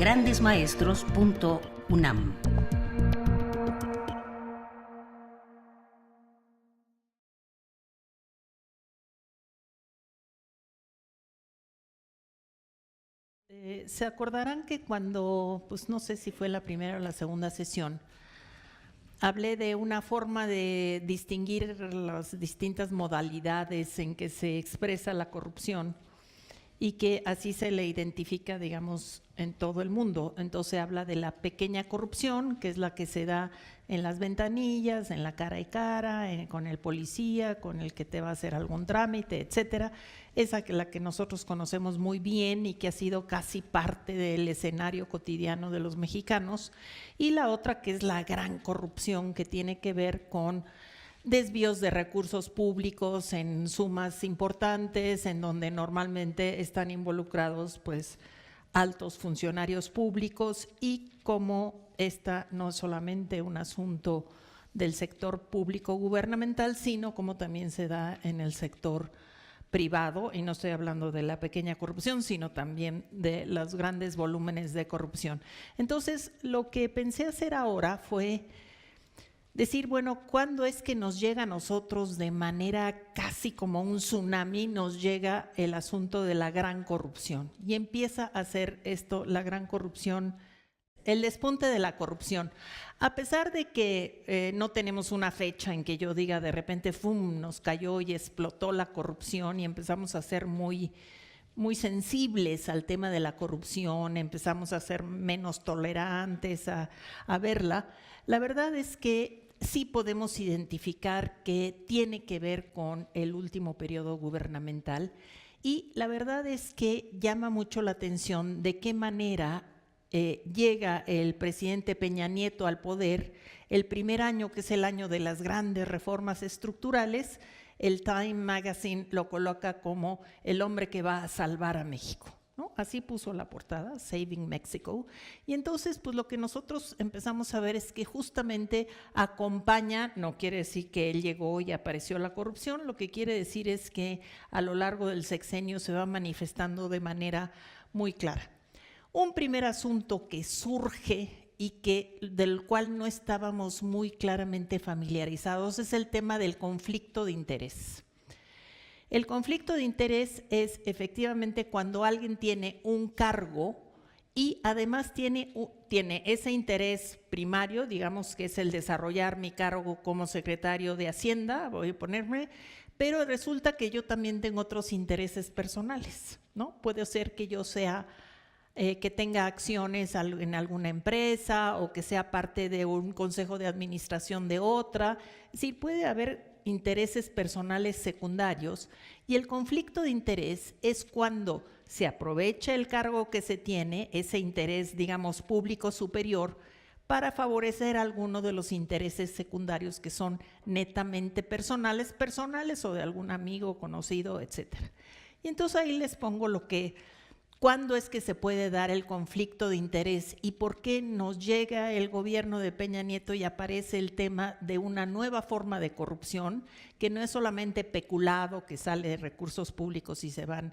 grandesmaestros.unam. Se acordarán que cuando, pues no sé si fue la primera o la segunda sesión, hablé de una forma de distinguir las distintas modalidades en que se expresa la corrupción y que así se le identifica, digamos, en todo el mundo. Entonces habla de la pequeña corrupción, que es la que se da en las ventanillas, en la cara y cara, con el policía, con el que te va a hacer algún trámite, etcétera. Esa que la que nosotros conocemos muy bien y que ha sido casi parte del escenario cotidiano de los mexicanos. Y la otra que es la gran corrupción, que tiene que ver con desvíos de recursos públicos en sumas importantes, en donde normalmente están involucrados pues altos funcionarios públicos, y como esta no es solamente un asunto del sector público gubernamental, sino como también se da en el sector privado, y no estoy hablando de la pequeña corrupción, sino también de los grandes volúmenes de corrupción. Entonces, lo que pensé hacer ahora fue decir, bueno, ¿cuándo es que nos llega a nosotros de manera casi como un tsunami, nos llega el asunto de la gran corrupción? Y empieza a ser esto, la gran corrupción, el despunte de la corrupción. A pesar de que no tenemos una fecha en que yo diga de repente, ¡fum!, nos cayó y explotó la corrupción y empezamos a ser muy sensibles al tema de la corrupción, empezamos a ser menos tolerantes a verla. La verdad es que sí podemos identificar que tiene que ver con el último periodo gubernamental, y la verdad es que llama mucho la atención de qué manera llega el presidente Peña Nieto al poder el primer año, que es el año de las grandes reformas estructurales. El Time Magazine lo coloca como el hombre que va a salvar a México, ¿no? Así puso la portada, Saving Mexico. Y entonces, pues lo que nosotros empezamos a ver es que justamente acompaña, no quiere decir que él llegó y apareció la corrupción, lo que quiere decir es que a lo largo del sexenio se va manifestando de manera muy clara. Un primer asunto que surge y del cual no estábamos muy claramente familiarizados es el tema del conflicto de interés. El conflicto de interés es efectivamente cuando alguien tiene un cargo y además tiene ese interés primario, digamos que es el desarrollar mi cargo como secretario de Hacienda, voy a ponerme, pero resulta que yo también tengo otros intereses personales, ¿no? Puede ser que yo sea que tenga acciones en alguna empresa o que sea parte de un consejo de administración de otra. Sí, puede haber intereses personales secundarios, y el conflicto de interés es cuando se aprovecha el cargo que se tiene, ese interés, digamos, público superior, para favorecer alguno de los intereses secundarios que son netamente personales o de algún amigo, conocido, etcétera. Y entonces ahí les pongo ¿cuándo es que se puede dar el conflicto de interés y por qué nos llega el gobierno de Peña Nieto y aparece el tema de una nueva forma de corrupción, que no es solamente peculado, que sale de recursos públicos y se van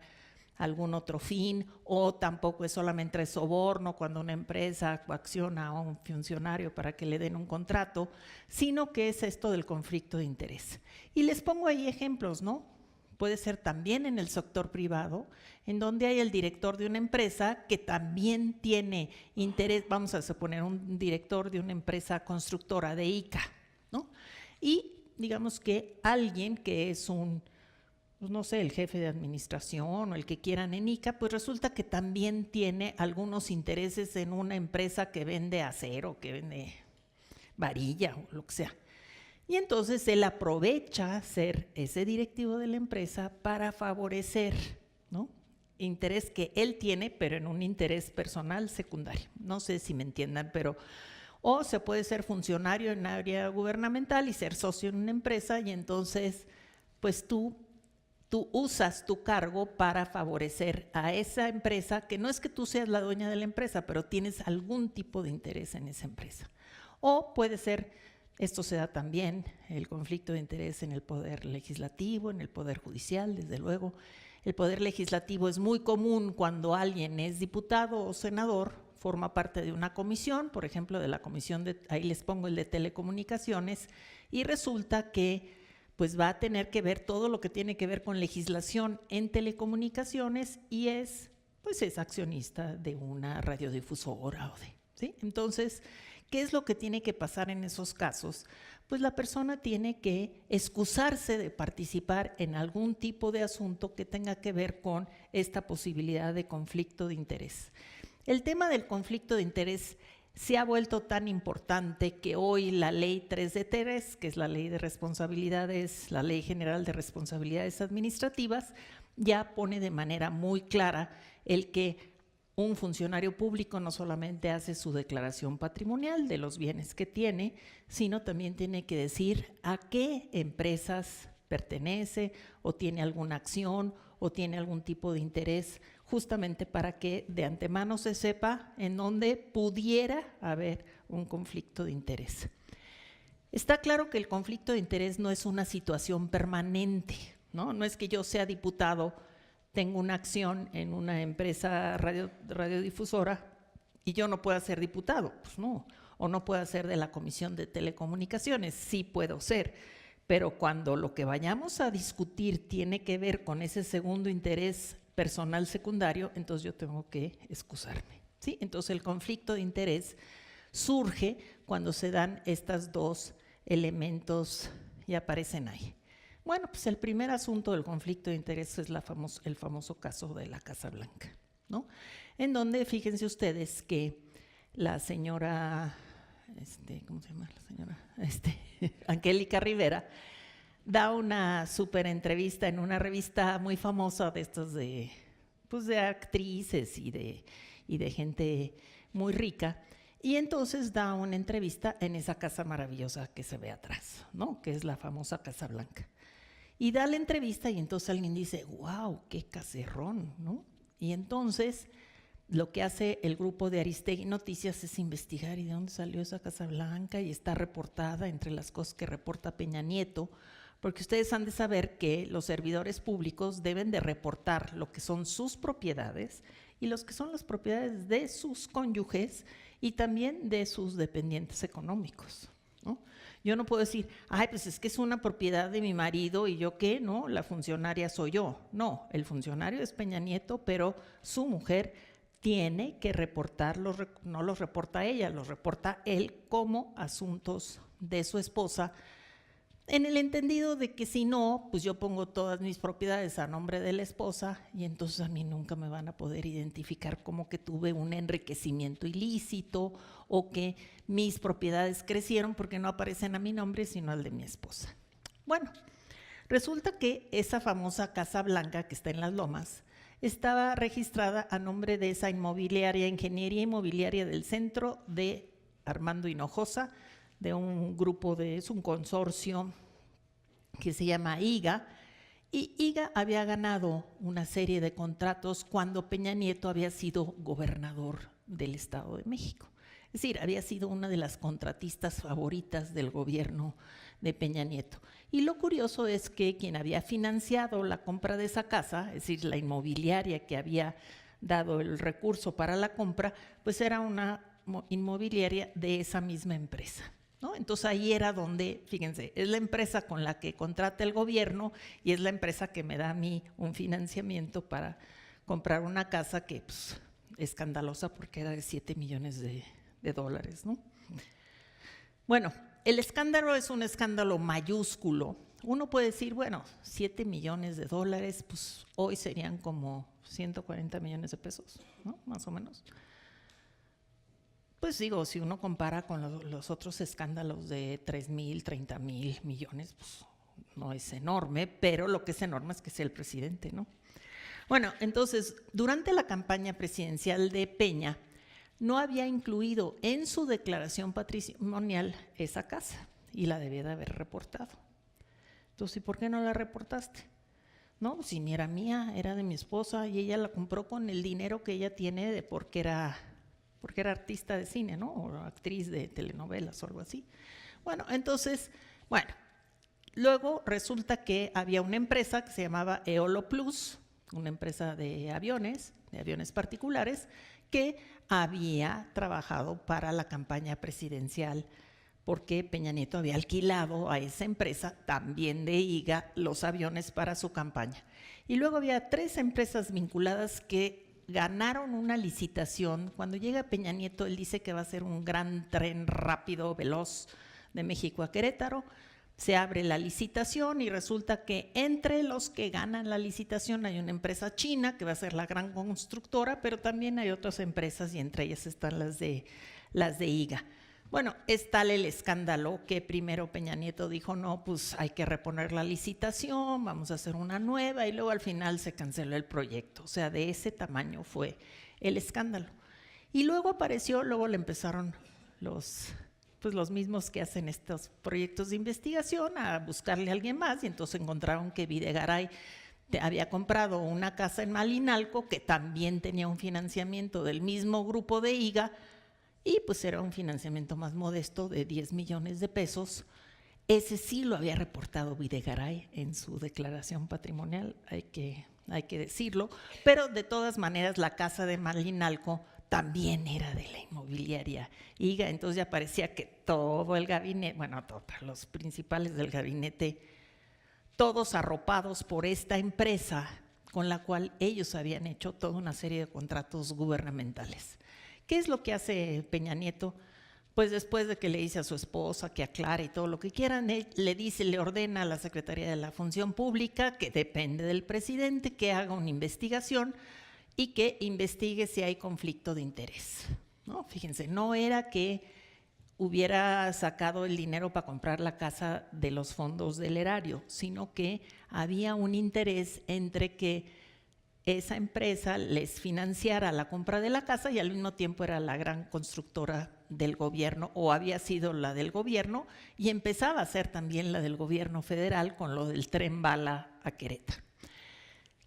a algún otro fin, o tampoco es solamente soborno cuando una empresa coacciona a un funcionario para que le den un contrato, sino que es esto del conflicto de interés? Y les pongo ahí ejemplos, ¿no? Puede ser también en el sector privado, en donde hay el director de una empresa que también tiene interés, vamos a suponer un director de una empresa constructora de ICA, ¿no? Y digamos que alguien que es pues no sé, el jefe de administración o el que quieran en ICA, pues resulta que también tiene algunos intereses en una empresa que vende acero, que vende varilla o lo que sea. Y entonces él aprovecha ser ese directivo de la empresa para favorecer, ¿no?, interés que él tiene, pero en un interés personal secundario. No sé si me entiendan, pero o se puede ser funcionario en área gubernamental y ser socio en una empresa, y entonces pues tú usas tu cargo para favorecer a esa empresa, que no es que tú seas la dueña de la empresa, pero tienes algún tipo de interés en esa empresa. O puede ser, esto se da también, el conflicto de interés en el poder legislativo, en el poder judicial, desde luego. El poder legislativo es muy común cuando alguien es diputado o senador, forma parte de una comisión, por ejemplo, de la comisión de, ahí les pongo el de telecomunicaciones, y resulta que pues va a tener que ver todo lo que tiene que ver con legislación en telecomunicaciones y pues es accionista de una radiodifusora o de, ¿sí? Entonces, ¿qué es lo que tiene que pasar en esos casos? Pues la persona tiene que excusarse de participar en algún tipo de asunto que tenga que ver con esta posibilidad de conflicto de interés. El tema del conflicto de interés se ha vuelto tan importante que hoy la Ley 3 de 3, que es la Ley de Responsabilidades, la Ley General de Responsabilidades Administrativas, ya pone de manera muy clara el que un funcionario público no solamente hace su declaración patrimonial de los bienes que tiene, sino también tiene que decir a qué empresas pertenece o tiene alguna acción o tiene algún tipo de interés, justamente para que de antemano se sepa en dónde pudiera haber un conflicto de interés. Está claro que el conflicto de interés no es una situación permanente, ¿no? No es que yo sea diputado, tengo una acción en una empresa radiodifusora y yo no pueda ser diputado, pues no, o no pueda ser de la Comisión de Telecomunicaciones, sí puedo ser, pero cuando lo que vayamos a discutir tiene que ver con ese segundo interés personal secundario, entonces yo tengo que excusarme, ¿sí? Entonces el conflicto de interés surge cuando se dan estos dos elementos y aparecen ahí. Bueno, pues el primer asunto del conflicto de interés es el famoso caso de la Casa Blanca, ¿no? En donde, fíjense ustedes que la señora, ¿cómo se llama la señora? Angélica Rivera, da una súper entrevista en una revista muy famosa de estos pues de actrices y de gente muy rica, y entonces da una entrevista en esa casa maravillosa que se ve atrás, ¿no? Que es la famosa Casa Blanca. Y da la entrevista y entonces alguien dice, wow, qué caserrón, ¿no? Y entonces lo que hace el grupo de Aristegui Noticias es investigar y de dónde salió esa Casa Blanca, y está reportada entre las cosas que reporta Peña Nieto, porque ustedes han de saber que los servidores públicos deben de reportar lo que son sus propiedades y los que son las propiedades de sus cónyuges y también de sus dependientes económicos, ¿no? Yo no puedo decir, ay, pues es que es una propiedad de mi marido y yo qué, ¿no? La funcionaria soy yo. No, el funcionario es Peña Nieto, pero su mujer tiene que reportar, no los reporta ella, los reporta él como asuntos de su esposa, en el entendido de que si no, pues yo pongo todas mis propiedades a nombre de la esposa y entonces a mí nunca me van a poder identificar como que tuve un enriquecimiento ilícito o que mis propiedades crecieron porque no aparecen a mi nombre sino al de mi esposa. Bueno, resulta que esa famosa Casa Blanca que está en Las Lomas estaba registrada a nombre de esa inmobiliaria, Ingeniería Inmobiliaria del Centro de Armando Hinojosa, de un grupo es un consorcio que se llama IGA, y IGA había ganado una serie de contratos cuando Peña Nieto había sido gobernador del Estado de México. Es decir, había sido una de las contratistas favoritas del gobierno de Peña Nieto. Y lo curioso es que quien había financiado la compra de esa casa, es decir, la inmobiliaria que había dado el recurso para la compra, pues era una inmobiliaria de esa misma empresa, ¿no? Entonces ahí era donde, fíjense, es la empresa con la que contrata el gobierno y es la empresa que me da a mí un financiamiento para comprar una casa que pues, escandalosa porque era de 7 millones de dólares, ¿no? Bueno, el escándalo es un escándalo mayúsculo. Uno puede decir, bueno, 7 millones de dólares, pues hoy serían como 140 millones de pesos, ¿no? Más o menos. Pues digo, si uno compara con los otros escándalos de 3,000, 30,000 millones, pues no es enorme, pero lo que es enorme es que sea el presidente, ¿no? Bueno, entonces, durante la campaña presidencial de Peña, no había incluido en su declaración patrimonial esa casa y la debía de haber reportado. Entonces, ¿y por qué no la reportaste? No, si ni era mía, era de mi esposa y ella la compró con el dinero que ella tiene de porque era artista de cine, ¿no? O actriz de telenovelas o algo así. Bueno, entonces, bueno, luego resulta que había una empresa que se llamaba Eolo Plus, una empresa de aviones particulares, que había trabajado para la campaña presidencial, porque Peña Nieto había alquilado a esa empresa, también de IGA, los aviones para su campaña. Y luego había 3 empresas vinculadas que ganaron una licitación. Cuando llega Peña Nieto, él dice que va a ser un gran tren rápido, veloz, de México a Querétaro. Se abre la licitación y resulta que entre los que ganan la licitación hay una empresa china que va a ser la gran constructora, pero también hay otras empresas y entre ellas están las de IGA. Bueno, es tal el escándalo que primero Peña Nieto dijo, no, pues hay que reponer la licitación, vamos a hacer una nueva, y luego al final se canceló el proyecto. O sea, de ese tamaño fue el escándalo. Y luego le empezaron los mismos que hacen estos proyectos de investigación a buscarle a alguien más, y entonces encontraron que Videgaray había comprado una casa en Malinalco que también tenía un financiamiento del mismo grupo de IGA, y pues era un financiamiento más modesto de 10 millones de pesos. Ese sí lo había reportado Videgaray en su declaración patrimonial, hay que decirlo, pero de todas maneras la casa de Malinalco también era de la inmobiliaria IGA, entonces ya parecía que todo el gabinete, bueno, todos los principales del gabinete, todos arropados por esta empresa con la cual ellos habían hecho toda una serie de contratos gubernamentales. ¿Qué es lo que hace Peña Nieto? Pues después de que le dice a su esposa que aclare y todo lo que quieran, él le ordena a la Secretaría de la Función Pública, que depende del presidente, que haga una investigación y que investigue si hay conflicto de interés, ¿no? Fíjense, no era que hubiera sacado el dinero para comprar la casa de los fondos del erario, sino que había un interés entre que esa empresa les financiara la compra de la casa y al mismo tiempo era la gran constructora del gobierno, o había sido la del gobierno, y empezaba a ser también la del gobierno federal con lo del tren bala a Querétaro.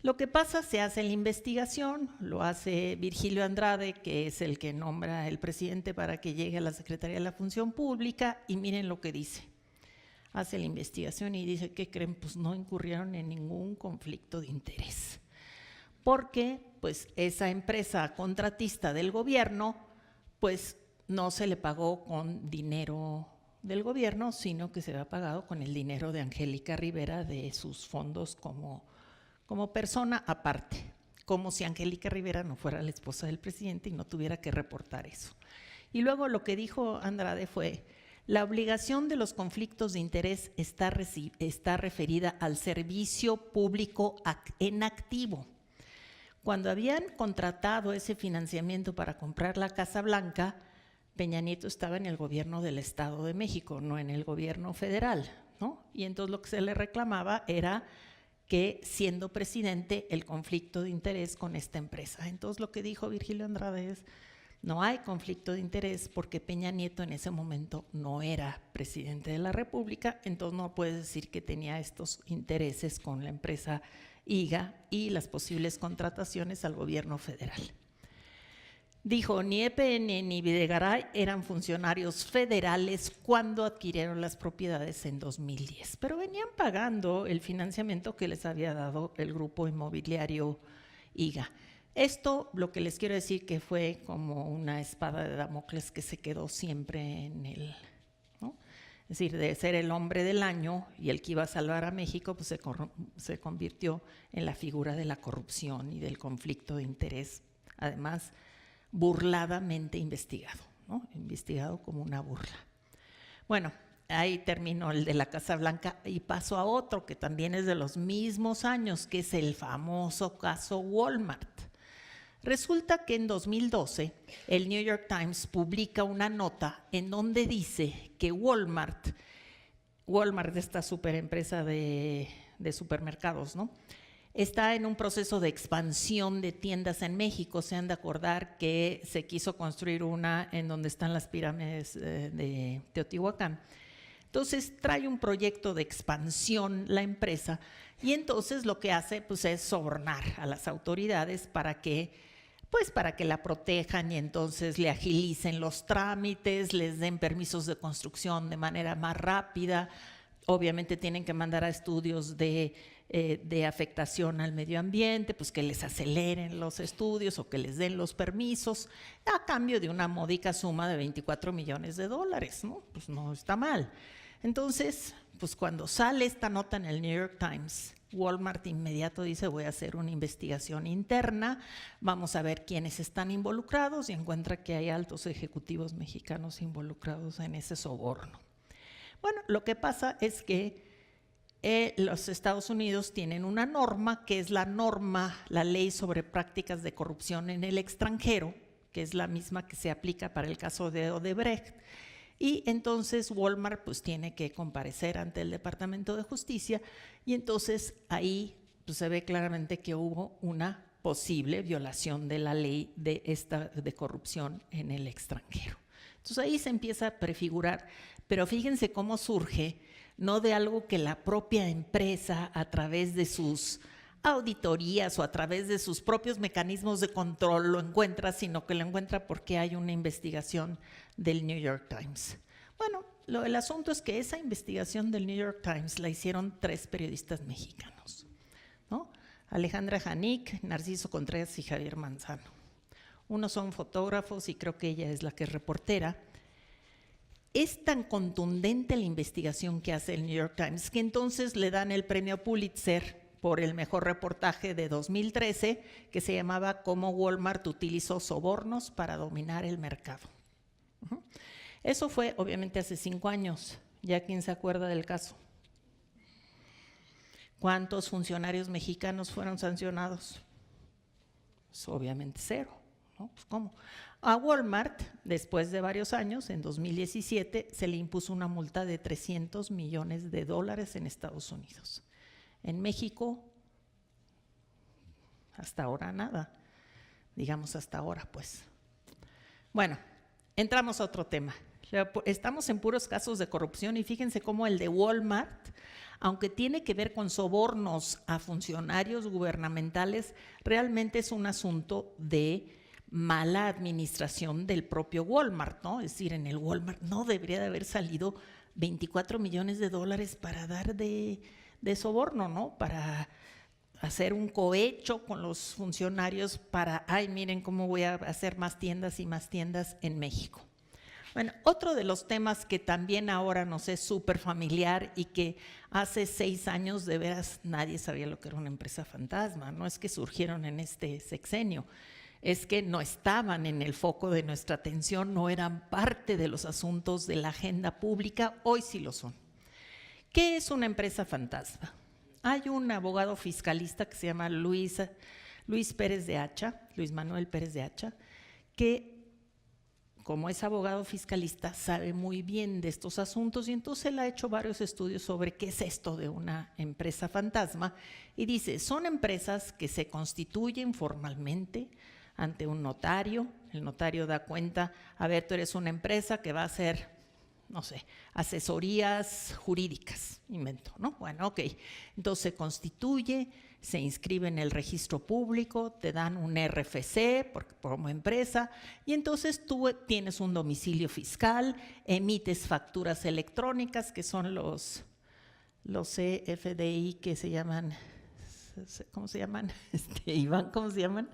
Lo que pasa, se hace la investigación, lo hace Virgilio Andrade, que es el que nombra el presidente para que llegue a la Secretaría de la Función Pública, y miren lo que dice. Hace la investigación y dice, ¿qué creen? Pues no incurrieron en ningún conflicto de interés, porque pues esa empresa contratista del gobierno pues no se le pagó con dinero del gobierno, sino que se había pagado con el dinero de Angélica Rivera de sus fondos como persona aparte, como si Angélica Rivera no fuera la esposa del presidente y no tuviera que reportar eso. Y luego lo que dijo Andrade fue, la obligación de los conflictos de interés está referida al servicio público en activo. Cuando habían contratado ese financiamiento para comprar la Casa Blanca, Peña Nieto estaba en el gobierno del Estado de México, no en el gobierno federal, ¿no? Y entonces lo que se le reclamaba era que, siendo presidente, el conflicto de interés con esta empresa. Entonces lo que dijo Virgilio Andrade es, no hay conflicto de interés porque Peña Nieto en ese momento no era presidente de la República, entonces no puedes decir que tenía estos intereses con la empresa IGA y las posibles contrataciones al gobierno federal. Dijo, ni EPN ni Videgaray eran funcionarios federales cuando adquirieron las propiedades en 2010, pero venían pagando el financiamiento que les había dado el grupo inmobiliario IGA. Esto, lo que les quiero decir, que fue como una espada de Damocles que se quedó siempre en el, ¿no? Es decir, de ser el hombre del año y el que iba a salvar a México, pues se convirtió en la figura de la corrupción y del conflicto de interés, además burladamente investigado, ¿no? Investigado como una burla. Bueno, ahí terminó el de la Casa Blanca y paso a otro que también es de los mismos años, que es el famoso caso Walmart. Resulta que en 2012 el New York Times publica una nota en donde dice que Walmart, esta superempresa de supermercados, ¿no?, está en un proceso de expansión de tiendas en México. Se han de acordar que se quiso construir una en donde están las pirámides de Teotihuacán. Entonces trae un proyecto de expansión la empresa y entonces lo que hace pues es sobornar a las autoridades para que la protejan y entonces le agilicen los trámites, les den permisos de construcción de manera más rápida, obviamente tienen que mandar a estudios de afectación al medio ambiente, pues que les aceleren los estudios o que les den los permisos a cambio de una módica suma de 24 millones de dólares, ¿no? Pues no está mal. Entonces, pues cuando sale esta nota en el New York Times, Walmart inmediato dice: voy a hacer una investigación interna, vamos a ver quiénes están involucrados, y encuentra que hay altos ejecutivos mexicanos involucrados en ese soborno. Bueno, lo que pasa es que los Estados Unidos tienen una norma que es la ley sobre prácticas de corrupción en el extranjero, que es la misma que se aplica para el caso de Odebrecht. Y entonces Walmart pues tiene que comparecer ante el Departamento de Justicia, y entonces ahí pues, se ve claramente que hubo una posible violación de la ley de corrupción en el extranjero. Entonces ahí se empieza a prefigurar, pero fíjense cómo surge, no de algo que la propia empresa a través de sus auditorías o a través de sus propios mecanismos de control lo encuentra, sino que lo encuentra porque hay una investigación del New York Times. Bueno, el asunto es que esa investigación del New York Times la hicieron 3 periodistas mexicanos, ¿no? Alejandra Janik, Narciso Contreras y Javier Manzano. Unos son fotógrafos y creo que ella es la que es reportera. Es tan contundente la investigación que hace el New York Times que entonces le dan el premio Pulitzer por el mejor reportaje de 2013, que se llamaba "Cómo Walmart utilizó sobornos para dominar el mercado". Eso fue obviamente hace 5 años, ya quién se acuerda del caso. ¿Cuántos funcionarios mexicanos fueron sancionados? Pues obviamente 0, ¿no? Pues ¿cómo? A Walmart, después de varios años, en 2017, se le impuso una multa de $300 millones en Estados Unidos. En México, hasta ahora nada, digamos hasta ahora pues. Bueno, entramos a otro tema. Estamos en puros casos de corrupción y fíjense cómo el de Walmart, aunque tiene que ver con sobornos a funcionarios gubernamentales, realmente es un asunto de mala administración del propio Walmart, ¿no? Es decir, en el Walmart no debería de haber salido 24 millones de dólares para dar de soborno, ¿no? Para hacer un cohecho con los funcionarios para, ay, miren cómo voy a hacer más tiendas y más tiendas en México. Bueno, otro de los temas que también ahora nos es súper familiar y que hace 6 años de veras nadie sabía lo que era una empresa fantasma, no es que surgieron en este sexenio, es que no estaban en el foco de nuestra atención, no eran parte de los asuntos de la agenda pública, hoy sí lo son. ¿Qué es una empresa fantasma? Hay un abogado fiscalista que se llama Luis Manuel Pérez de Hacha, que como es abogado fiscalista sabe muy bien de estos asuntos, y entonces él ha hecho varios estudios sobre qué es esto de una empresa fantasma, y dice: son empresas que se constituyen formalmente ante un notario, el notario da cuenta, a ver, tú eres una empresa que va a hacer, no sé, asesorías jurídicas, invento, ¿no? Bueno, ok, entonces se constituye, se inscribe en el registro público, te dan un RFC como empresa, y entonces tú tienes un domicilio fiscal, emites facturas electrónicas, que son los CFDI, que se llaman, ¿cómo se llaman? Iván, ¿cómo se llaman?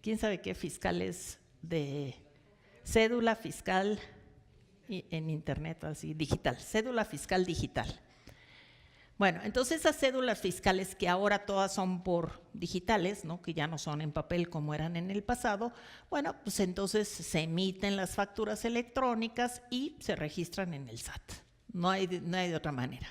¿Quién sabe qué fiscales de cédula fiscal en internet, así, digital, cédula fiscal digital? Bueno, entonces esas cédulas fiscales que ahora todas son por digitales, ¿no? Que ya no son en papel como eran en el pasado, bueno, pues entonces se emiten las facturas electrónicas y se registran en el SAT. No hay de otra manera.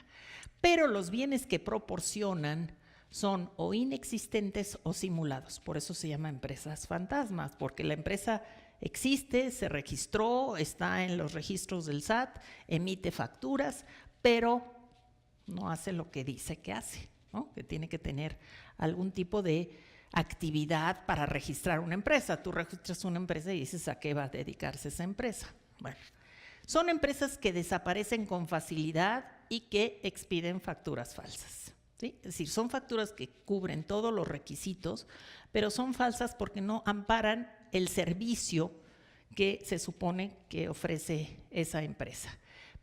Pero los bienes que proporcionan son o inexistentes o simulados. Por eso se llama empresas fantasmas, porque la empresa existe, se registró, está en los registros del SAT, emite facturas, pero no hace lo que dice que hace, ¿no? Que tiene que tener algún tipo de actividad para registrar una empresa. Tú registras una empresa y dices a qué va a dedicarse esa empresa. Bueno, son empresas que desaparecen con facilidad y que expiden facturas falsas, ¿sí? Es decir, son facturas que cubren todos los requisitos, pero son falsas porque no amparan el servicio que se supone que ofrece esa empresa.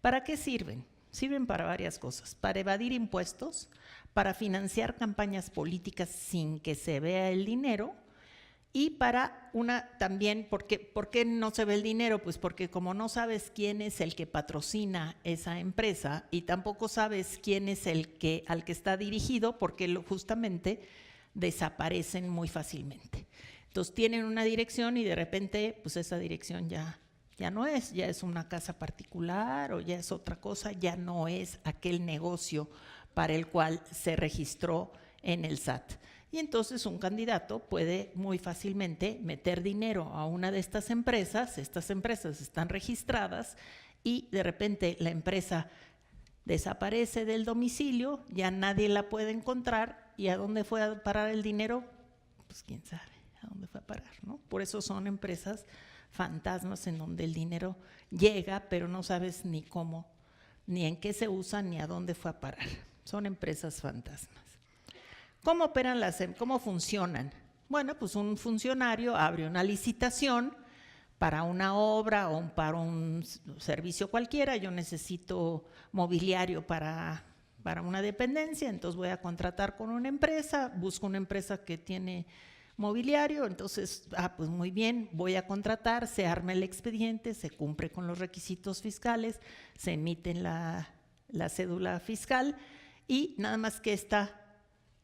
¿Para qué sirven? Sirven para varias cosas, para evadir impuestos, para financiar campañas políticas sin que se vea el dinero y para también, ¿por qué no se ve el dinero? Pues porque como no sabes quién es el que patrocina esa empresa y tampoco sabes quién es al que está dirigido, porque justamente desaparecen muy fácilmente. Entonces tienen una dirección y de repente pues esa dirección ya no es, ya es una casa particular o ya es otra cosa, ya no es aquel negocio para el cual se registró en el SAT. Y entonces un candidato puede muy fácilmente meter dinero a una de estas empresas están registradas y de repente la empresa desaparece del domicilio, ya nadie la puede encontrar y ¿a dónde fue a parar el dinero? Pues quién sabe a dónde fue a parar, ¿no? Por eso son empresas fantasmas en donde el dinero llega, pero no sabes ni cómo, ni en qué se usa, ni a dónde fue a parar. Son empresas fantasmas. ¿Cómo operan cómo funcionan? Bueno, pues un funcionario abre una licitación para una obra o para un servicio cualquiera. Yo necesito mobiliario para una dependencia, entonces voy a contratar con una empresa, busco una empresa que tiene mobiliario, entonces, pues muy bien, voy a contratar, se arma el expediente, se cumple con los requisitos fiscales, se emite la cédula fiscal y nada más que esta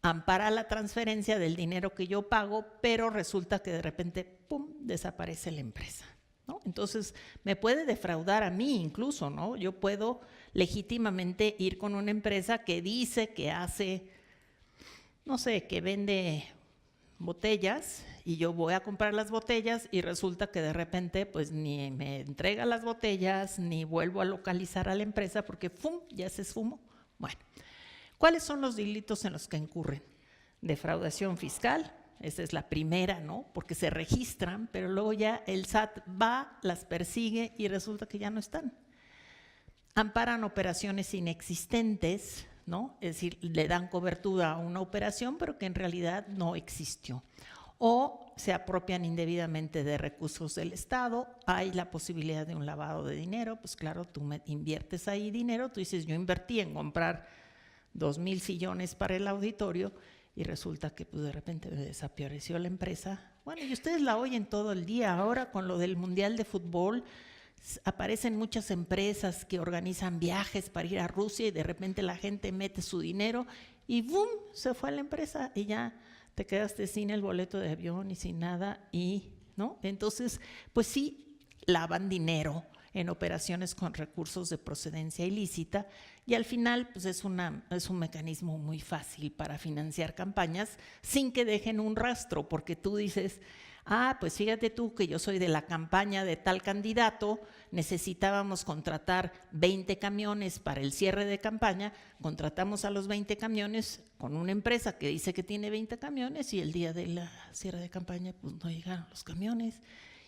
ampara la transferencia del dinero que yo pago, pero resulta que de repente, ¡pum!, desaparece la empresa, ¿no? Entonces, me puede defraudar a mí incluso, ¿no? Yo puedo legítimamente ir con una empresa que dice que hace, no sé, que vende botellas y yo voy a comprar las botellas y resulta que de repente pues ni me entrega las botellas ni vuelvo a localizar a la empresa porque ¡fum!, ya se esfumó. Bueno, ¿cuáles son los delitos en los que incurren? Defraudación fiscal, esa es la primera, ¿no? Porque se registran, pero luego ya el SAT va, las persigue y resulta que ya no están. Amparan operaciones inexistentes, ¿no? Es decir, le dan cobertura a una operación, pero que en realidad no existió. O se apropian indebidamente de recursos del Estado, hay la posibilidad de un lavado de dinero, pues claro, tú inviertes ahí dinero, tú dices, yo invertí en comprar 2,000 sillones para el auditorio y resulta que pues de repente desapareció la empresa. Bueno, y ustedes la oyen todo el día, ahora con lo del Mundial de Fútbol, aparecen muchas empresas que organizan viajes para ir a Rusia y de repente la gente mete su dinero y ¡boom!, se fue a la empresa y ya te quedaste sin el boleto de avión y sin nada, y ¿no? Entonces, pues sí, lavan dinero en operaciones con recursos de procedencia ilícita y al final pues es un mecanismo muy fácil para financiar campañas sin que dejen un rastro, porque tú dices, pues fíjate tú que yo soy de la campaña de tal candidato, necesitábamos contratar 20 camiones para el cierre de campaña, contratamos a los 20 camiones con una empresa que dice que tiene 20 camiones y el día del cierre de campaña pues no llegaron los camiones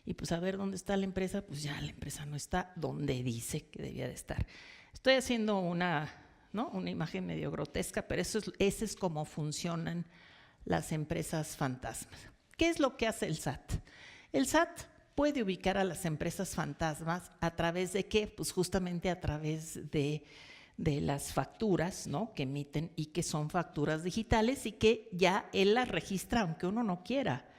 y pues a ver dónde está la empresa, pues ya la empresa no está donde dice que debía de estar. Estoy haciendo una imagen medio grotesca, pero ese es como funcionan las empresas fantasmas. ¿Qué es lo que hace el SAT? El SAT puede ubicar a las empresas fantasmas a través de qué? Pues justamente a través de las facturas, ¿no?, que emiten y que son facturas digitales y que ya él las registra aunque uno no quiera.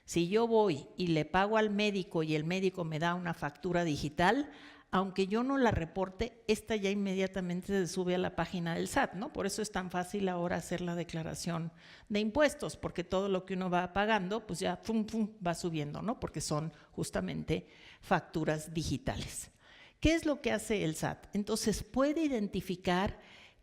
Si yo voy y le pago al médico y el médico me da una factura digital, aunque yo no la reporte, esta ya inmediatamente se sube a la página del SAT, ¿no? Por eso es tan fácil ahora hacer la declaración de impuestos, porque todo lo que uno va pagando, pues ya va subiendo, ¿no? Porque son justamente facturas digitales. ¿Qué es lo que hace el SAT? Entonces puede identificar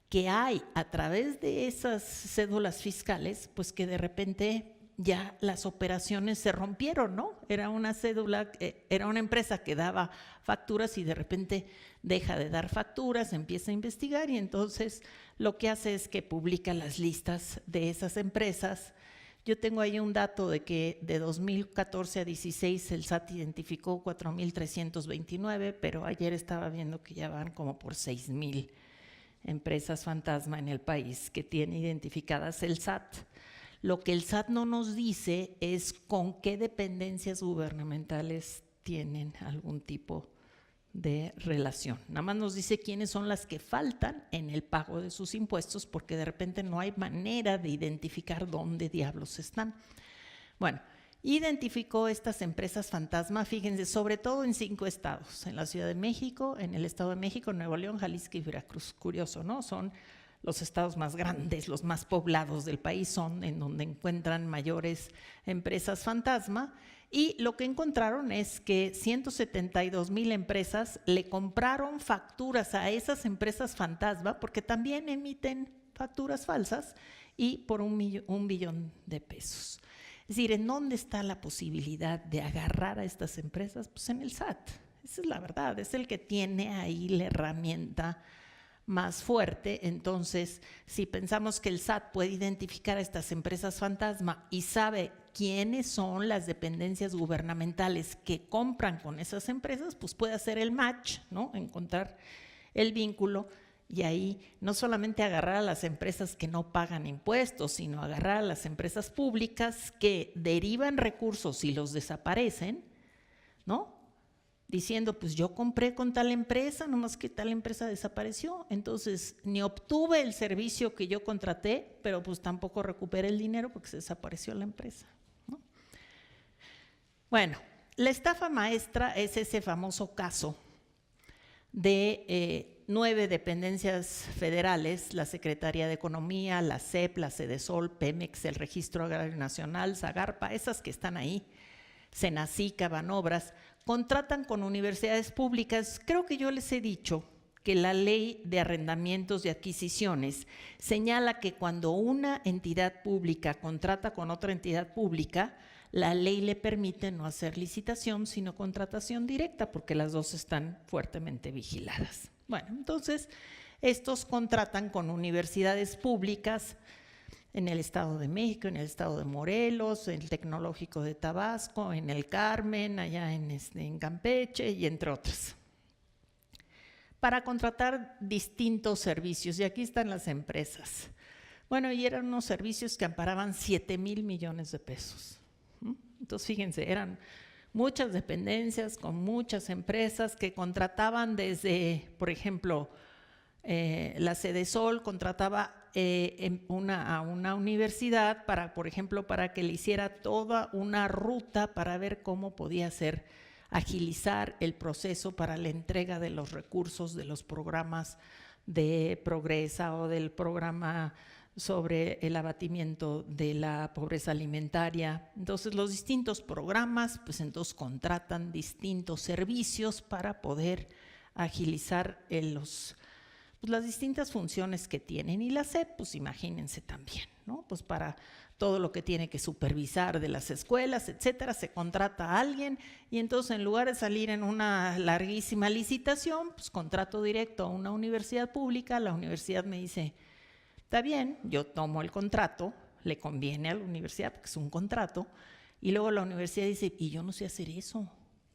que hay a través de esas cédulas fiscales, pues que de repente ya las operaciones se rompieron, ¿no? Era una cédula, era una empresa que daba facturas y de repente deja de dar facturas, empieza a investigar y entonces lo que hace es que publica las listas de esas empresas. Yo tengo ahí un dato de que de 2014 a 16 el SAT identificó 4,329, pero ayer estaba viendo que ya van como por 6,000 empresas fantasma en el país que tiene identificadas el SAT. Lo que el SAT no nos dice es con qué dependencias gubernamentales tienen algún tipo de relación. Nada más nos dice quiénes son las que faltan en el pago de sus impuestos, porque de repente no hay manera de identificar dónde diablos están. Bueno, identificó estas empresas fantasma, fíjense, sobre todo en 5 estados, en la Ciudad de México, en el Estado de México, Nuevo León, Jalisco y Veracruz. Curioso, ¿no? Son los estados más grandes, los más poblados del país, son en donde encuentran mayores empresas fantasma. Y lo que encontraron es que 172,000 empresas le compraron facturas a esas empresas fantasma, porque también emiten facturas falsas, y por $1 billón de pesos. Es decir, ¿en dónde está la posibilidad de agarrar a estas empresas? Pues en el SAT. Esa es la verdad, es el que tiene ahí la herramienta más fuerte. Entonces, si pensamos que el SAT puede identificar a estas empresas fantasma y sabe quiénes son las dependencias gubernamentales que compran con esas empresas, pues puede hacer el match, ¿no? Encontrar el vínculo, y ahí no solamente agarrar a las empresas que no pagan impuestos, sino agarrar a las empresas públicas que derivan recursos y los desaparecen, ¿no? Diciendo, pues yo compré con tal empresa, nomás que tal empresa desapareció, entonces ni obtuve el servicio que yo contraté, pero pues tampoco recuperé el dinero porque se desapareció la empresa, ¿no? Bueno, la estafa maestra es ese famoso caso de 9 dependencias federales, la Secretaría de Economía, la SEP, la Sedesol, Pemex, el Registro Agrario Nacional, Zagarpa, esas que están ahí, Senacica, Banobras, contratan con universidades públicas. Creo que yo les he dicho que la ley de arrendamientos y adquisiciones señala que cuando una entidad pública contrata con otra entidad pública, la ley le permite no hacer licitación, sino contratación directa, porque las dos están fuertemente vigiladas. Bueno, entonces, estos contratan con universidades públicas en el Estado de México, en el Estado de Morelos, en el Tecnológico de Tabasco, en el Carmen, allá en Campeche y entre otras, para contratar distintos servicios. Y aquí están las empresas. Bueno, y eran unos servicios que amparaban 7,000 millones de pesos. Entonces, fíjense, eran muchas dependencias con muchas empresas que contrataban desde, por ejemplo, la Sedesol contrataba a una universidad para, por ejemplo, para que le hiciera toda una ruta para ver cómo podía agilizar el proceso para la entrega de los recursos de los programas de Progresa o del programa sobre el abatimiento de la pobreza alimentaria. Entonces, los distintos programas, pues entonces contratan distintos servicios para poder agilizar las distintas funciones que tienen. Y la SEP, pues imagínense también, ¿no? Pues para todo lo que tiene que supervisar de las escuelas, etcétera, se contrata a alguien, y entonces en lugar de salir en una larguísima licitación, pues contrato directo a una universidad pública. La universidad me dice, está bien, yo tomo el contrato, le conviene a la universidad porque es un contrato, y luego la universidad dice, y yo no sé hacer eso,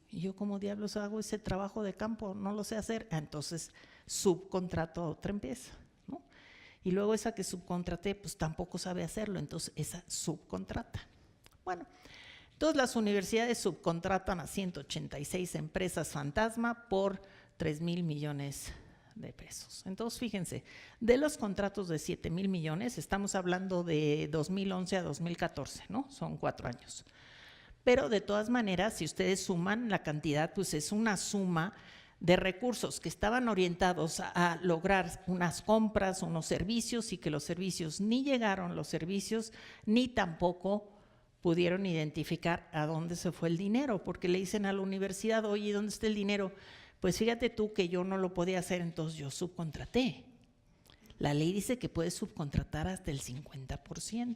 y yo como diablos hago ese trabajo de campo, no lo sé hacer. Entonces subcontrato a otra empresa, ¿no? Y luego esa que subcontraté pues tampoco sabe hacerlo, entonces esa subcontrata. Bueno, entonces las universidades subcontratan a 186 empresas fantasma por 3,000 millones de pesos. Entonces, fíjense, de los contratos de 7,000 millones, estamos hablando de 2011 a 2014, ¿no? Son 4 años. Pero de todas maneras, si ustedes suman la cantidad, pues es una suma de recursos que estaban orientados a lograr unas compras, unos servicios, y que los servicios ni llegaron, los servicios ni tampoco pudieron identificar a dónde se fue el dinero, porque le dicen a la universidad, oye, ¿dónde está el dinero? Pues fíjate tú que yo no lo podía hacer, entonces yo subcontraté. La ley dice que puedes subcontratar hasta el 50%.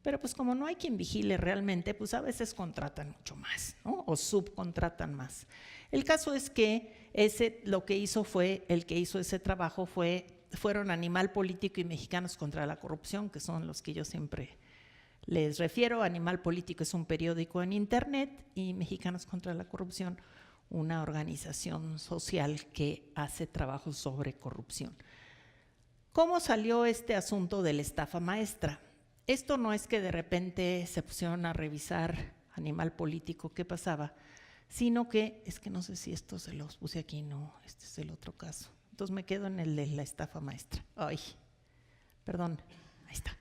Pero pues como no hay quien vigile realmente, pues a veces contratan mucho más, ¿no? O subcontratan más. El caso es que el que hizo ese trabajo fueron Animal Político y Mexicanos contra la Corrupción, que son los que yo siempre les refiero. Animal Político es un periódico en internet, y Mexicanos contra la Corrupción, una organización social que hace trabajo sobre corrupción. ¿Cómo salió este asunto de la estafa maestra? Esto no es que de repente se pusieron a revisar Animal Político qué pasaba, sino que, es que no sé si esto se los puse aquí, no, este es el otro caso. Entonces me quedo en el de la estafa maestra. Ay, perdón, ahí está.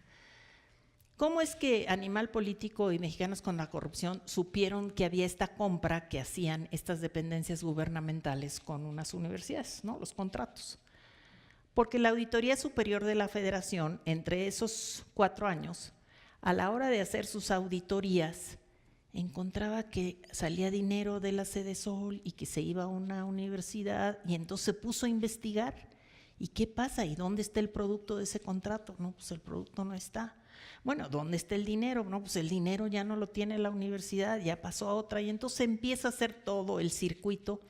¿Cómo es que Animal Político y Mexicanos con la Corrupción supieron que había esta compra que hacían estas dependencias gubernamentales con unas universidades, ¿no? Los contratos? Porque la Auditoría Superior de la Federación, entre esos 4 años, a la hora de hacer sus auditorías, encontraba que salía dinero de la Sedesol y que se iba a una universidad, y entonces se puso a investigar. ¿Y qué pasa? ¿Y dónde está el producto de ese contrato? No, pues el producto no está. Bueno, ¿dónde está el dinero? No, pues el dinero ya no lo tiene la universidad, ya pasó a otra, y entonces empieza a hacer todo el circuito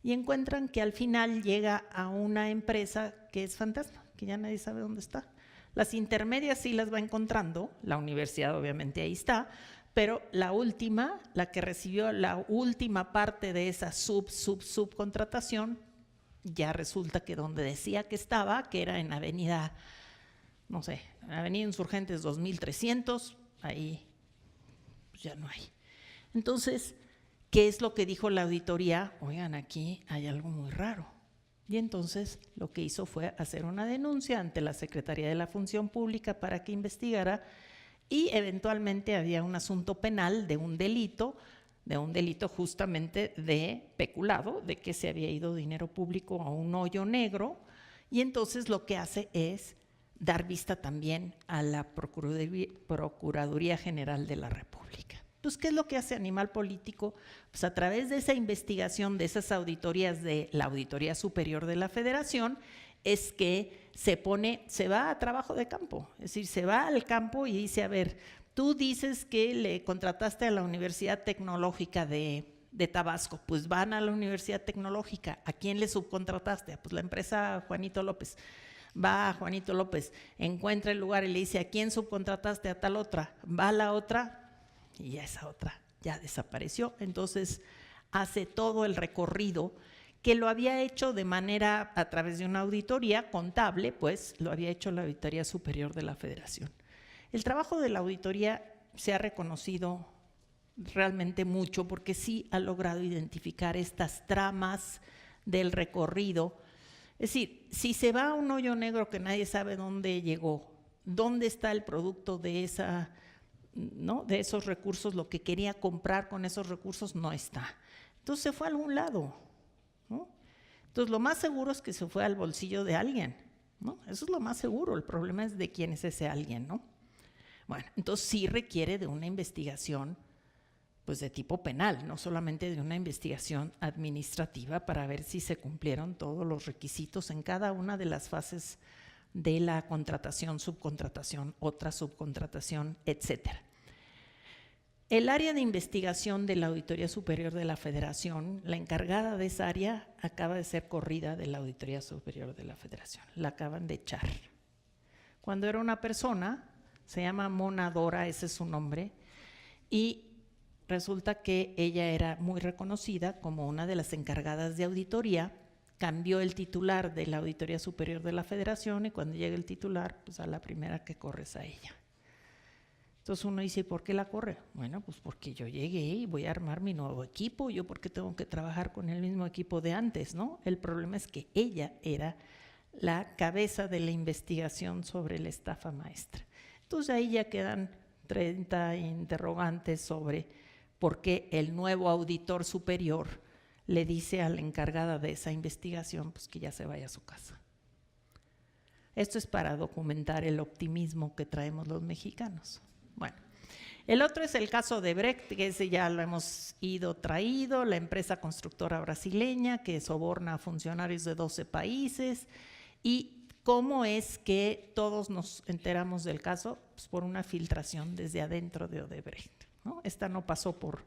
y encuentran que al final llega a una empresa que es fantasma, que ya nadie sabe dónde está. Las intermedias sí las va encontrando, la universidad obviamente ahí está, pero la última, la que recibió la última parte de esa subcontratación, ya resulta que donde decía que estaba, que era en Avenida, no sé, Avenida Insurgentes 2300, ahí pues ya no hay. Entonces, ¿qué es lo que dijo la auditoría? Oigan, aquí hay algo muy raro. Y entonces lo que hizo fue hacer una denuncia ante la Secretaría de la Función Pública para que investigara, y eventualmente había un asunto penal de un delito justamente de peculado, de que se había ido dinero público a un hoyo negro, y entonces lo que hace es dar vista también a la Procuraduría General de la República. Entonces, ¿qué es lo que hace Animal Político? Pues a través de esa investigación, de esas auditorías de la Auditoría Superior de la Federación, es que se va a trabajo de campo, es decir, se va al campo y dice, a ver, tú dices que le contrataste a la Universidad Tecnológica de Tabasco, pues van a la Universidad Tecnológica, ¿a quién le subcontrataste? Pues la empresa Juanito López. Va a Juanito López, encuentra el lugar y le dice, ¿a quién subcontrataste? A tal otra. Va a la otra y esa otra ya desapareció. Entonces hace todo el recorrido que lo había hecho de manera, a través de una auditoría contable, pues lo había hecho la Auditoría Superior de la Federación. El trabajo de la auditoría se ha reconocido realmente mucho porque sí ha logrado identificar estas tramas del recorrido. Es decir, si se va a un hoyo negro que nadie sabe dónde llegó, dónde está el producto de esa, ¿no?, de esos recursos, lo que quería comprar con esos recursos no está. Entonces se fue a algún lado, ¿no? Entonces lo más seguro es que se fue al bolsillo de alguien, ¿no? Eso es lo más seguro, el problema es de quién es ese alguien, ¿no? Bueno, entonces sí requiere de una investigación pues de tipo penal, no solamente de una investigación administrativa para ver si se cumplieron todos los requisitos en cada una de las fases de la contratación, subcontratación, otra subcontratación, etcétera. El área de investigación de la Auditoría Superior de la Federación, la encargada de esa área, acaba de ser corrida de la Auditoría Superior de la Federación, la acaban de echar. Cuando era una persona, se llama Mona Dora, ese es su nombre, y resulta que ella era muy reconocida como una de las encargadas de auditoría, cambió el titular de la Auditoría Superior de la Federación y cuando llega el titular, pues a la primera que corre es a ella. Entonces uno dice, ¿por qué la corre? Bueno, pues porque yo llegué y voy a armar mi nuevo equipo, yo porque tengo que trabajar con el mismo equipo de antes, ¿no? El problema es que ella era la cabeza de la investigación sobre la estafa maestra. Entonces ahí ya quedan 30 interrogantes sobre por qué el nuevo auditor superior le dice a la encargada de esa investigación pues que ya se vaya a su casa. Esto es para documentar el optimismo que traemos los mexicanos. Bueno, el otro es el caso de Brecht, que ese ya lo hemos traído, la empresa constructora brasileña que soborna a funcionarios de 12 países. ¿Y cómo es que todos nos enteramos del caso? Pues por una filtración desde adentro de Odebrecht, ¿no? Esta no pasó por,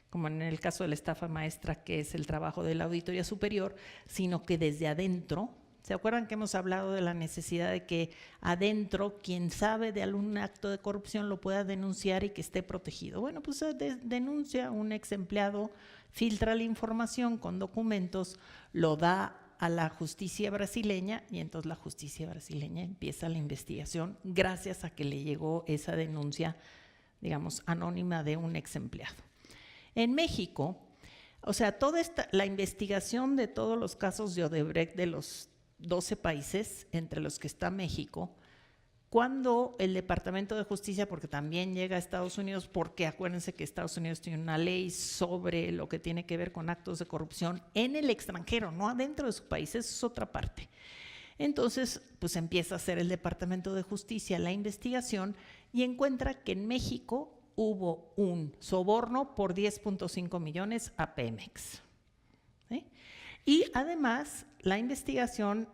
como en el caso de la estafa maestra, que es el trabajo de la Auditoría Superior, sino que desde adentro. ¿Se acuerdan que hemos hablado de la necesidad de que adentro quien sabe de algún acto de corrupción lo pueda denunciar y que esté protegido? Bueno, pues denuncia un ex empleado, filtra la información con documentos, lo da a la justicia brasileña y entonces la justicia brasileña empieza la investigación gracias a que le llegó esa denuncia, digamos, anónima de un ex empleado. En México O sea, la investigación de todos los casos de Odebrecht de los 12 países, entre los que está México, cuando el Departamento de Justicia, porque también llega a Estados Unidos, porque acuérdense que Estados Unidos tiene una ley sobre lo que tiene que ver con actos de corrupción en el extranjero, no adentro de su país, eso es otra parte. Entonces, pues empieza a hacer el Departamento de Justicia la investigación y encuentra que en México hubo un soborno por 10.5 millones a Pemex. ¿Sí? Y además, la investigación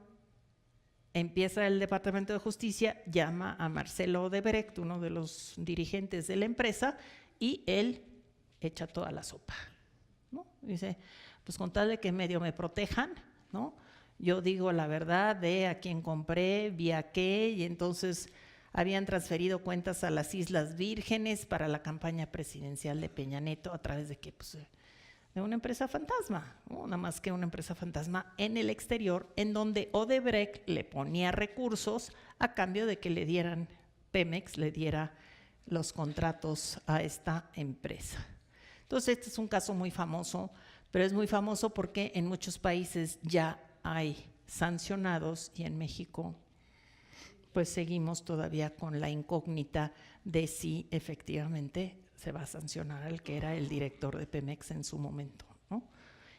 empieza el Departamento de Justicia, llama a Marcelo Odebrecht, uno de los dirigentes de la empresa, y él echa toda la sopa, ¿no? Dice, pues con tal de que medio me protejan, ¿no? Yo digo la verdad de a quién compré, vía qué, y entonces habían transferido cuentas a las Islas Vírgenes para la campaña presidencial de Peña Nieto a través de qué, pues de una empresa fantasma, ¿no? Nada más que una empresa fantasma en el exterior, en donde Odebrecht le ponía recursos a cambio de que le dieran, Pemex le diera los contratos a esta empresa. Entonces, este es un caso muy famoso, pero es muy famoso porque en muchos países ya hay sancionados y en México pues seguimos todavía con la incógnita de si efectivamente se va a sancionar al que era el director de Pemex en su momento, ¿no?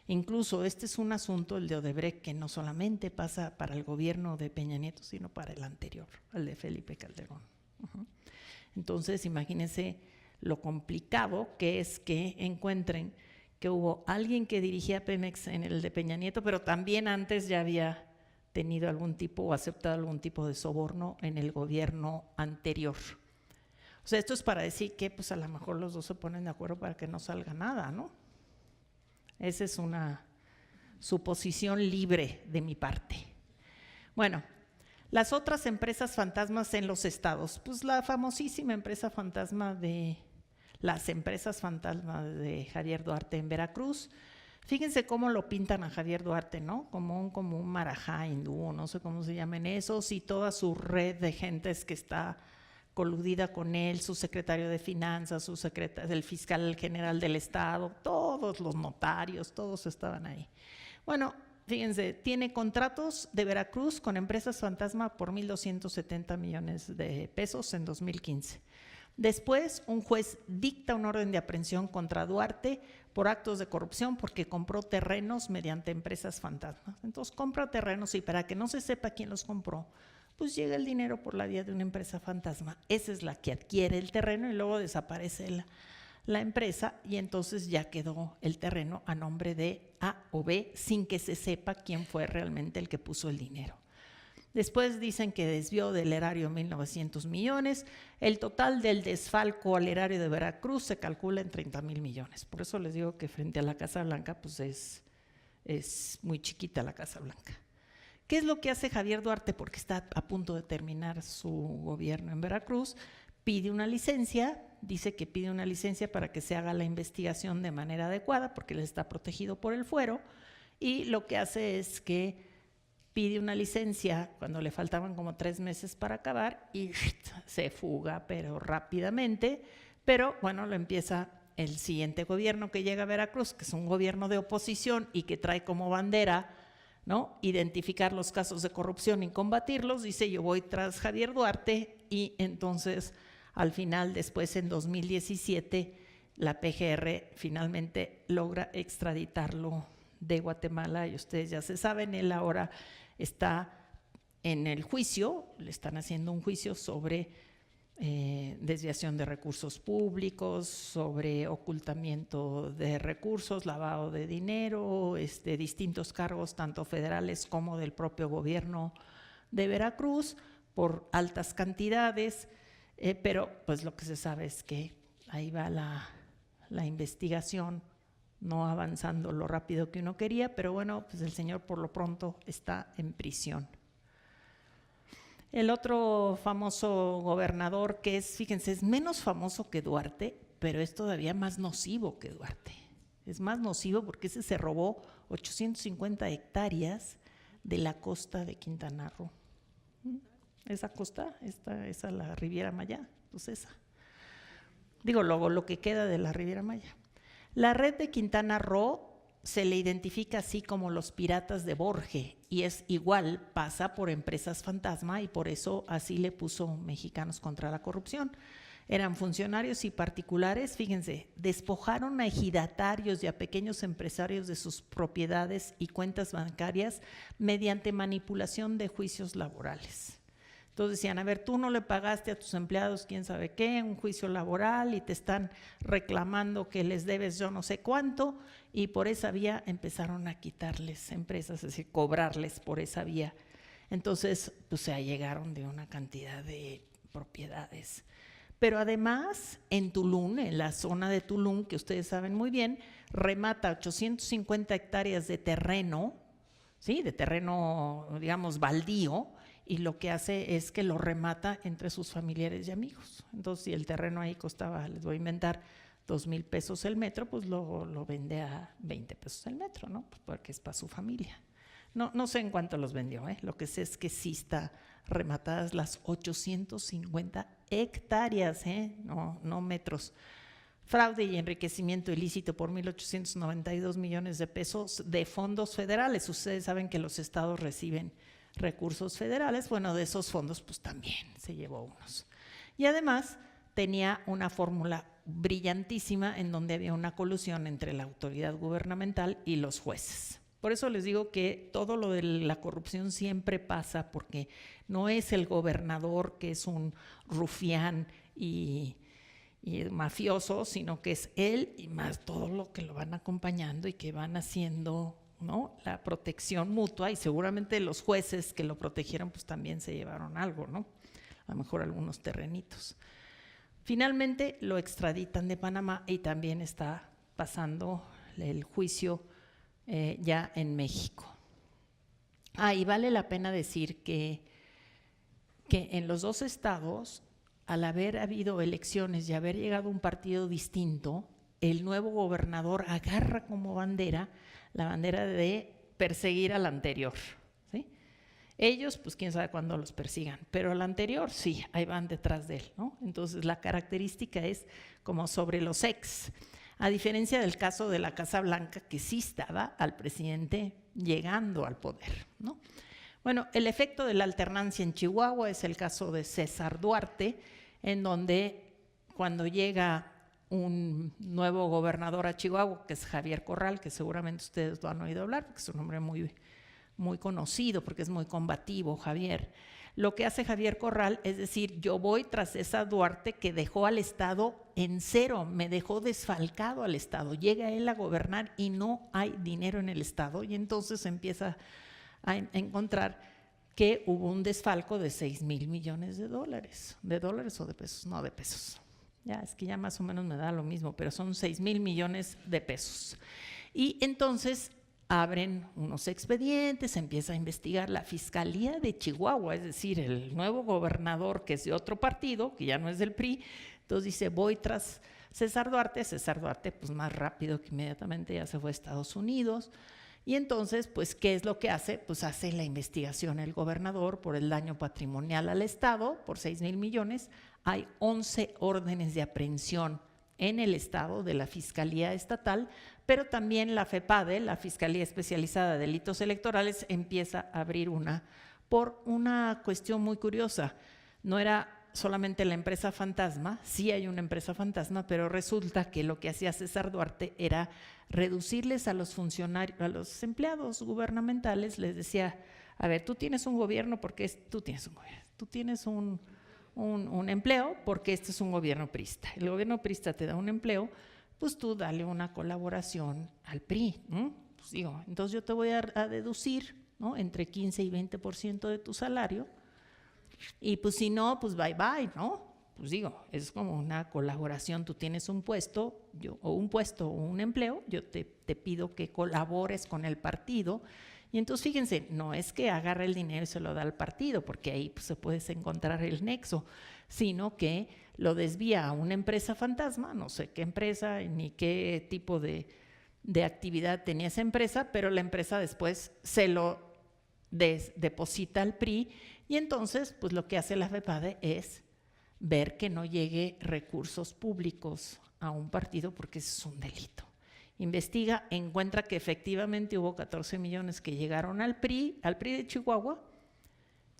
Incluso este es un asunto, el de Odebrecht, que no solamente pasa para el gobierno de Peña Nieto, sino para el anterior, el de Felipe Calderón. Entonces, imagínense lo complicado que es que encuentren que hubo alguien que dirigía Pemex en el de Peña Nieto, pero también antes ya había tenido algún tipo o aceptado algún tipo de soborno en el gobierno anterior. O sea, esto es para decir que pues a lo mejor los dos se ponen de acuerdo para que no salga nada, ¿no? Esa es una suposición libre de mi parte. Bueno, las otras empresas fantasmas en los estados, pues la famosísima empresa fantasma de las empresas fantasmas de Javier Duarte en Veracruz. Fíjense cómo lo pintan a Javier Duarte, ¿no? Como un marajá hindú, no sé cómo se llaman esos, y toda su red de gentes que está coludida con él, su secretario de Finanzas, el fiscal general del Estado, todos los notarios, todos estaban ahí. Bueno, fíjense, tiene contratos de Veracruz con empresas fantasma por 1.270 millones de pesos en 2015. Después, un juez dicta un orden de aprehensión contra Duarte por actos de corrupción porque compró terrenos mediante empresas fantasmas. Entonces, compra terrenos y para que no se sepa quién los compró, pues llega el dinero por la vía de una empresa fantasma. Esa es la que adquiere el terreno y luego desaparece la empresa y entonces ya quedó el terreno a nombre de A o B sin que se sepa quién fue realmente el que puso el dinero. Después dicen que desvió del erario 1.900 millones. El total del desfalco al erario de Veracruz se calcula en 30,000 millones. Por eso les digo que frente a la Casa Blanca, pues es muy chiquita la Casa Blanca. ¿Qué es lo que hace Javier Duarte? Porque está a punto de terminar su gobierno en Veracruz. Pide una licencia, dice que pide una licencia para que se haga la investigación de manera adecuada, porque él está protegido por el fuero. Y lo que hace es que pide una licencia cuando le faltaban como 3 meses para acabar y se fuga, pero rápidamente. Pero bueno, lo empieza el siguiente gobierno que llega a Veracruz, que es un gobierno de oposición y que trae como bandera, ¿no?, identificar los casos de corrupción y combatirlos. Dice, yo voy tras Javier Duarte y entonces al final, después en 2017, la PGR finalmente logra extraditarlo de Guatemala y ustedes ya se saben, él ahora está en el juicio, le están haciendo un juicio sobre desviación de recursos públicos, sobre ocultamiento de recursos, lavado de dinero, distintos cargos tanto federales como del propio gobierno de Veracruz por altas cantidades, pero pues lo que se sabe es que ahí va la investigación, no avanzando lo rápido que uno quería, pero bueno, pues el señor por lo pronto está en prisión. El otro famoso gobernador que es, fíjense, es menos famoso que Duarte, pero es todavía más nocivo que Duarte. Es más nocivo porque ese se robó 850 hectáreas de la costa de Quintana Roo. Esa costa, esa la Riviera Maya, pues esa. Digo, luego lo que queda de la Riviera Maya. La red de Quintana Roo se le identifica así como los piratas de Borges, y es igual, pasa por empresas fantasma, y por eso así le puso Mexicanos contra la Corrupción. Eran funcionarios y particulares, fíjense, despojaron a ejidatarios y a pequeños empresarios de sus propiedades y cuentas bancarias mediante manipulación de juicios laborales. Entonces decían, a ver, tú no le pagaste a tus empleados quién sabe qué, un juicio laboral, y te están reclamando que les debes yo no sé cuánto, y por esa vía empezaron a quitarles empresas, es decir, cobrarles por esa vía. Entonces, pues se allegaron de una cantidad de propiedades. Pero además, en Tulum, en la zona de Tulum, que ustedes saben muy bien, remata 850 hectáreas de terreno, ¿sí? De terreno, digamos, baldío, y lo que hace es que lo remata entre sus familiares y amigos. Entonces, si el terreno ahí costaba, les voy a inventar, 2,000 pesos el metro, pues lo vende a 20 pesos el metro, ¿no? Pues porque es para su familia. No sé en cuánto los vendió, lo que sé es que sí está rematadas las 850 hectáreas, no metros. Fraude y enriquecimiento ilícito por 1,892 millones de pesos de fondos federales. Ustedes saben que los estados reciben recursos federales, bueno, de esos fondos pues también se llevó unos. Y además tenía una fórmula brillantísima en donde había una colusión entre la autoridad gubernamental y los jueces. Por eso les digo que todo lo de la corrupción siempre pasa, porque no es el gobernador que es un rufián y mafioso, sino que es él y más todo lo que lo van acompañando y que van haciendo, ¿no?, la protección mutua, y seguramente los jueces que lo protegieron pues también se llevaron algo, ¿no? A lo mejor algunos terrenitos. Finalmente lo extraditan de Panamá y también está pasando el juicio ya en México. Y vale la pena decir que en los dos estados, al haber habido elecciones y haber llegado un partido distinto, el nuevo gobernador agarra como bandera la bandera de perseguir al anterior, ¿sí? Ellos, pues quién sabe cuándo los persigan, pero al anterior sí, ahí van detrás de él, ¿no? Entonces la característica es como sobre los ex, a diferencia del caso de la Casa Blanca, que sí estaba al presidente llegando al poder, ¿no? Bueno, el efecto de la alternancia en Chihuahua es el caso de César Duarte, en donde cuando llega un nuevo gobernador a Chihuahua, que es Javier Corral, que seguramente ustedes lo han oído hablar, porque es un hombre muy conocido, porque es muy combativo, Javier. Lo que hace Javier Corral es decir, yo voy tras César Duarte, que dejó al Estado en cero, me dejó desfalcado al Estado. Llega él a gobernar y no hay dinero en el Estado, y entonces empieza a encontrar que hubo un desfalco de 6,000 millones de dólares. ¿De dólares o de pesos? No, de pesos. Ya, es que ya más o menos me da lo mismo, pero son 6,000 millones de pesos. Y entonces abren unos expedientes, empieza a investigar la Fiscalía de Chihuahua, es decir, el nuevo gobernador que es de otro partido, que ya no es del PRI. Entonces dice, voy tras César Duarte pues más rápido que inmediatamente ya se fue a Estados Unidos. Y entonces, pues, ¿qué es lo que hace? Pues hace la investigación el gobernador por el daño patrimonial al Estado, por 6,000 millones. Hay 11 órdenes de aprehensión en el Estado de la Fiscalía Estatal, pero también la FEPADE, la Fiscalía Especializada de Delitos Electorales, empieza a abrir una por una cuestión muy curiosa. No era solamente la empresa fantasma, sí hay una empresa fantasma, pero resulta que lo que hacía César Duarte era reducirles a los funcionarios, a los empleados gubernamentales, les decía, a ver, tú tienes un gobierno porque tú tienes un gobierno, tú tienes un empleo porque este es un gobierno priista. El gobierno priista te da un empleo, pues tú dale una colaboración al PRI, ¿no? Pues digo, entonces yo te voy a deducir, ¿no?, entre 15 y 20% de tu salario, y pues si no, pues bye bye, ¿no? Pues digo, es como una colaboración, tú tienes un puesto, o un empleo, yo te pido que colabores con el partido. Y entonces fíjense, no es que agarre el dinero y se lo da al partido, porque ahí pues, se puede encontrar el nexo, sino que lo desvía a una empresa fantasma, no sé qué empresa ni qué tipo de actividad tenía esa empresa, pero la empresa después se lo deposita al PRI, y entonces pues lo que hace la FEPADE es ver que no llegue recursos públicos a un partido, porque eso es un delito. investiga, encuentra que efectivamente hubo 14 millones que llegaron al PRI de Chihuahua,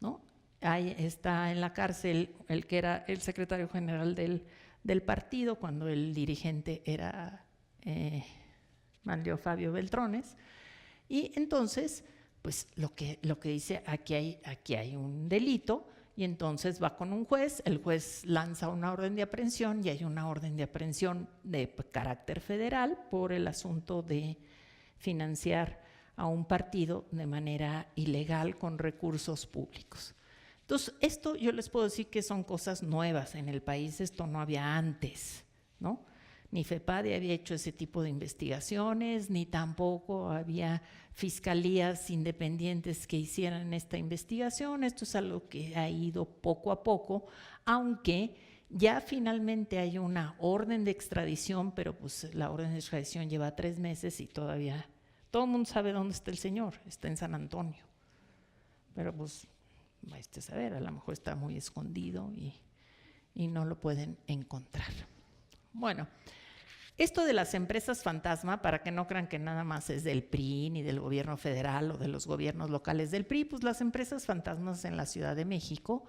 ¿no? Ahí está en la cárcel el que era el secretario general del partido cuando el dirigente era Manlio Fabio Beltrones. Y entonces, pues lo que dice, aquí hay un delito, y entonces va con un juez, el juez lanza una orden de aprehensión y hay una orden de aprehensión de carácter federal por el asunto de financiar a un partido de manera ilegal con recursos públicos. Entonces, esto yo les puedo decir que son cosas nuevas en el país, esto no había antes, ¿no? Ni FEPADE había hecho ese tipo de investigaciones, ni tampoco había fiscalías independientes que hicieran esta investigación. Esto es algo que ha ido poco a poco, aunque ya finalmente hay una orden de extradición, pero pues la orden de extradición lleva 3 meses y todavía todo el mundo sabe dónde está el señor, está en San Antonio. Pero pues, vaya a saber, a lo mejor está muy escondido y no lo pueden encontrar. Bueno, esto de las empresas fantasma, para que no crean que nada más es del PRI, ni del gobierno federal o de los gobiernos locales del PRI, pues las empresas fantasmas en la Ciudad de México,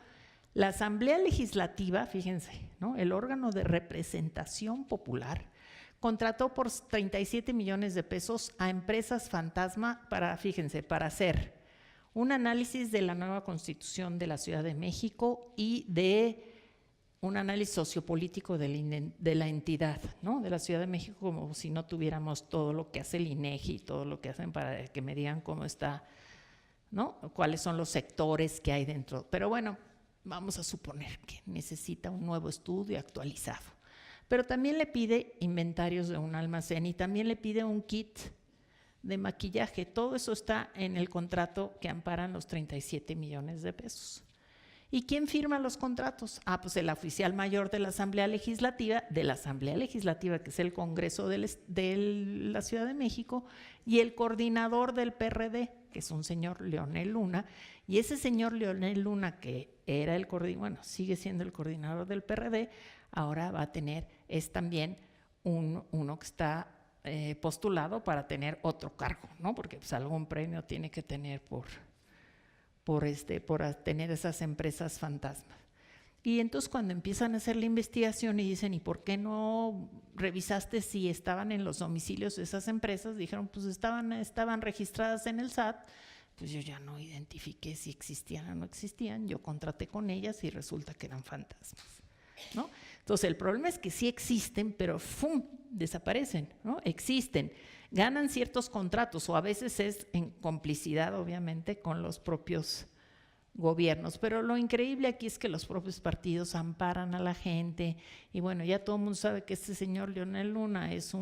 la Asamblea Legislativa, fíjense, ¿no? El órgano de representación popular, contrató por 37 millones de pesos a empresas fantasma para, fíjense, para hacer un análisis de la nueva Constitución de la Ciudad de México y de un análisis sociopolítico de la entidad, ¿no? De la Ciudad de México, como si no tuviéramos todo lo que hace el INEGI y todo lo que hacen para que me digan cómo está, ¿no? Cuáles son los sectores que hay dentro. Pero bueno, vamos a suponer que necesita un nuevo estudio actualizado. Pero también le pide inventarios de un almacén y también le pide un kit de maquillaje. Todo eso está en el contrato que amparan los 37 millones de pesos. ¿Y quién firma los contratos? Ah, pues el oficial mayor de la Asamblea Legislativa, que es el Congreso de la Ciudad de México, y el coordinador del PRD, que es un señor Leonel Luna, y ese señor Leonel Luna, que era sigue siendo el coordinador del PRD, ahora va a tener, es también uno que está postulado para tener otro cargo, ¿no? Porque pues algún premio tiene que tener por tener esas empresas fantasmas. Y entonces cuando empiezan a hacer la investigación y dicen, ¿y por qué no revisaste si estaban en los domicilios de esas empresas? Dijeron, pues estaban registradas en el SAT, pues yo ya no identifiqué si existían o no existían, yo contraté con ellas y resulta que eran fantasmas, ¿no? Entonces el problema es que sí existen, pero ¡fum!, desaparecen, ¿no? Existen. Ganan ciertos contratos o a veces es en complicidad, obviamente, con los propios gobiernos. Pero lo increíble aquí es que los propios partidos amparan a la gente y bueno, ya todo el mundo sabe que este señor Leonel Luna es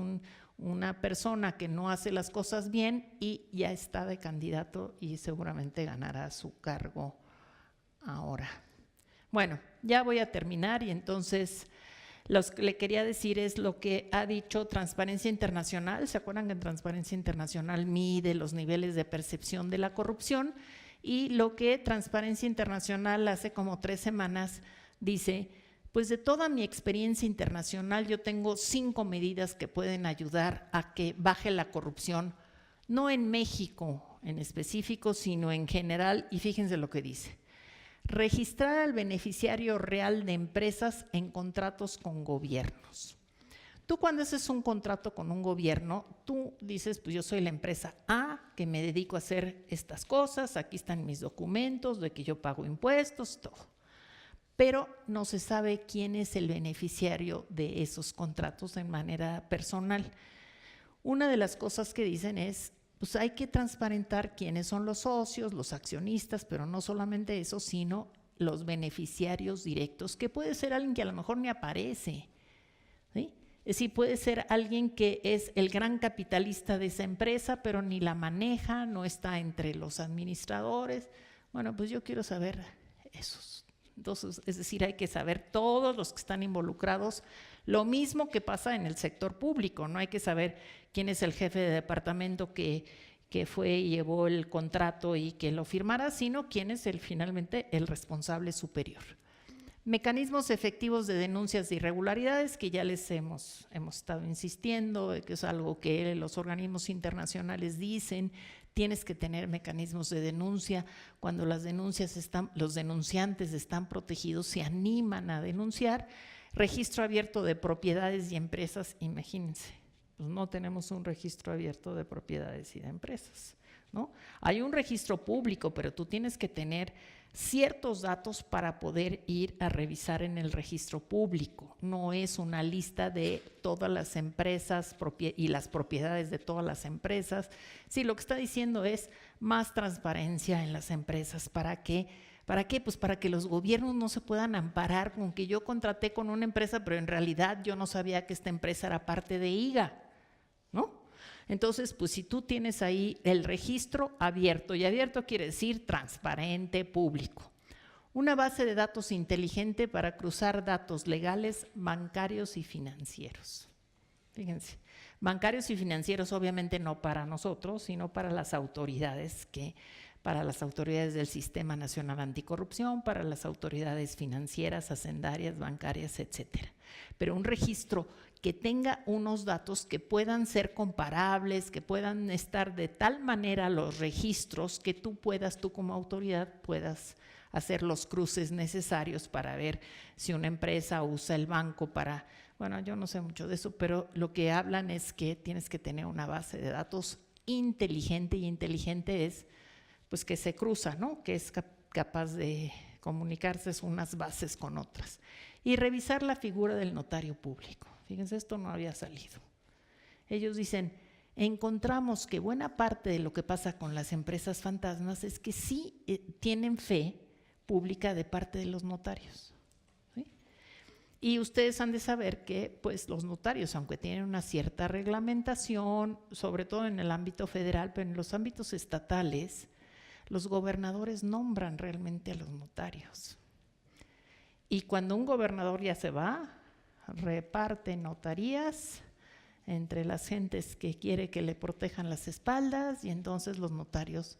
una persona que no hace las cosas bien y ya está de candidato y seguramente ganará su cargo ahora. Bueno, ya voy a terminar y entonces lo que le quería decir es lo que ha dicho Transparencia Internacional. ¿Se acuerdan que Transparencia Internacional mide los niveles de percepción de la corrupción? Y lo que Transparencia Internacional hace como 3 semanas dice, pues de toda mi experiencia internacional yo tengo 5 medidas que pueden ayudar a que baje la corrupción, no en México en específico, sino en general, y fíjense lo que dice. Registrar al beneficiario real de empresas en contratos con gobiernos. Tú cuando haces un contrato con un gobierno, tú dices, pues yo soy la empresa A, que me dedico a hacer estas cosas, aquí están mis documentos de que yo pago impuestos, todo. Pero no se sabe quién es el beneficiario de esos contratos de manera personal. Una de las cosas que dicen es, pues hay que transparentar quiénes son los socios, los accionistas, pero no solamente eso, sino los beneficiarios directos, que puede ser alguien que a lo mejor ni aparece, ¿sí? Es decir, puede ser alguien que es el gran capitalista de esa empresa, pero ni la maneja, no está entre los administradores. Bueno, pues yo quiero saber esos. Entonces, es decir, hay que saber todos los que están involucrados. Lo mismo que pasa en el sector público, no hay que saber quién es el jefe de departamento que fue y llevó el contrato y que lo firmara, sino quién es finalmente el responsable superior. Mecanismos efectivos de denuncias de irregularidades, que ya les hemos estado insistiendo, que es algo que los organismos internacionales dicen. Tienes que tener mecanismos de denuncia. Cuando los denunciantes están protegidos, se animan a denunciar. Registro abierto de propiedades y empresas, imagínense, pues no tenemos un registro abierto de propiedades y de empresas, ¿no? Hay un registro público, pero tú tienes que tener ciertos datos para poder ir a revisar en el registro público. No es una lista de todas las empresas y las propiedades de todas las empresas. Sí, lo que está diciendo es más transparencia en las empresas. ¿Para qué? ¿Para qué? Pues para que los gobiernos no se puedan amparar con que yo contraté con una empresa, pero en realidad yo no sabía que esta empresa era parte de IGA, ¿no? Entonces, pues si tú tienes ahí el registro abierto, y abierto quiere decir transparente, público. Una base de datos inteligente para cruzar datos legales, bancarios y financieros. Fíjense, bancarios y financieros obviamente no para nosotros, sino para las autoridades del Sistema Nacional Anticorrupción, para las autoridades financieras, hacendarias, bancarias, etcétera. Pero un registro que tenga unos datos que puedan ser comparables, que puedan estar de tal manera los registros que tú como autoridad puedas hacer los cruces necesarios para ver si una empresa usa el banco para, bueno, yo no sé mucho de eso, pero lo que hablan es que tienes que tener una base de datos inteligente, y inteligente es pues que se cruza, ¿no? Que es capaz de comunicarse unas bases con otras. Y revisar la figura del notario público. Fíjense, esto no había salido. Ellos dicen, encontramos que buena parte de lo que pasa con las empresas fantasmas es que sí tienen fe pública de parte de los notarios. ¿Sí? Y ustedes han de saber que pues, los notarios, aunque tienen una cierta reglamentación, sobre todo en el ámbito federal, pero en los ámbitos estatales, los gobernadores nombran realmente a los notarios. Y cuando un gobernador ya se va, reparte notarías entre las gentes que quiere que le protejan las espaldas, y entonces los notarios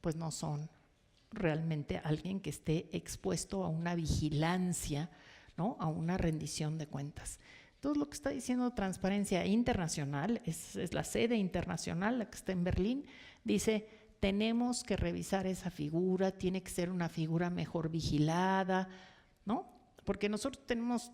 pues no son realmente alguien que esté expuesto a una vigilancia, ¿no? A una rendición de cuentas. Entonces lo que está diciendo Transparencia Internacional, es la sede internacional, la que está en Berlín, dice: tenemos que revisar esa figura, tiene que ser una figura mejor vigilada, ¿no? Porque nosotros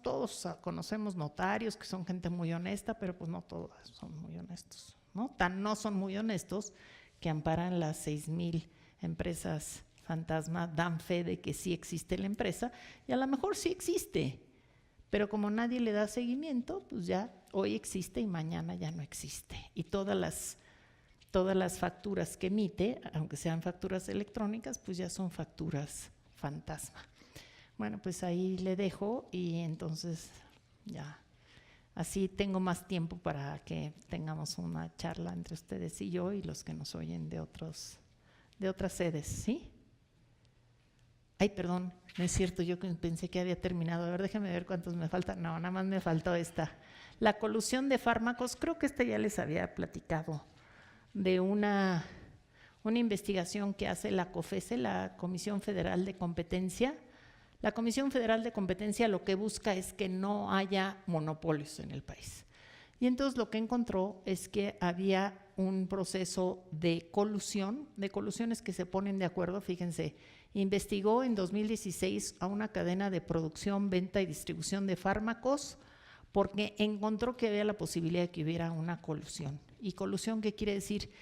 todos conocemos notarios que son gente muy honesta, pero pues no todos son muy honestos, ¿no? No son muy honestos que amparan las 6,000 empresas fantasma, dan fe de que sí existe la empresa, y a lo mejor sí existe, pero como nadie le da seguimiento, pues ya hoy existe y mañana ya no existe. Y todas las facturas que emite, aunque sean facturas electrónicas, pues ya son facturas fantasma. Bueno, pues ahí le dejo, y entonces ya así tengo más tiempo para que tengamos una charla entre ustedes y yo y los que nos oyen de otras sedes, ¿sí? Ay, perdón, no es cierto, yo pensé que había terminado. A ver, déjenme ver cuántos me faltan. No, nada más me faltó esta. La colusión de fármacos, creo que esta ya les había platicado, de una investigación que hace la COFESE, la Comisión Federal de Competencia. La Comisión Federal de Competencia lo que busca es que no haya monopolios en el país. Y entonces lo que encontró es que había un proceso de colusiones que se ponen de acuerdo. Fíjense, investigó en 2016 a una cadena de producción, venta y distribución de fármacos porque encontró que había la posibilidad de que hubiera una colusión. ¿Y colusión qué quiere decir?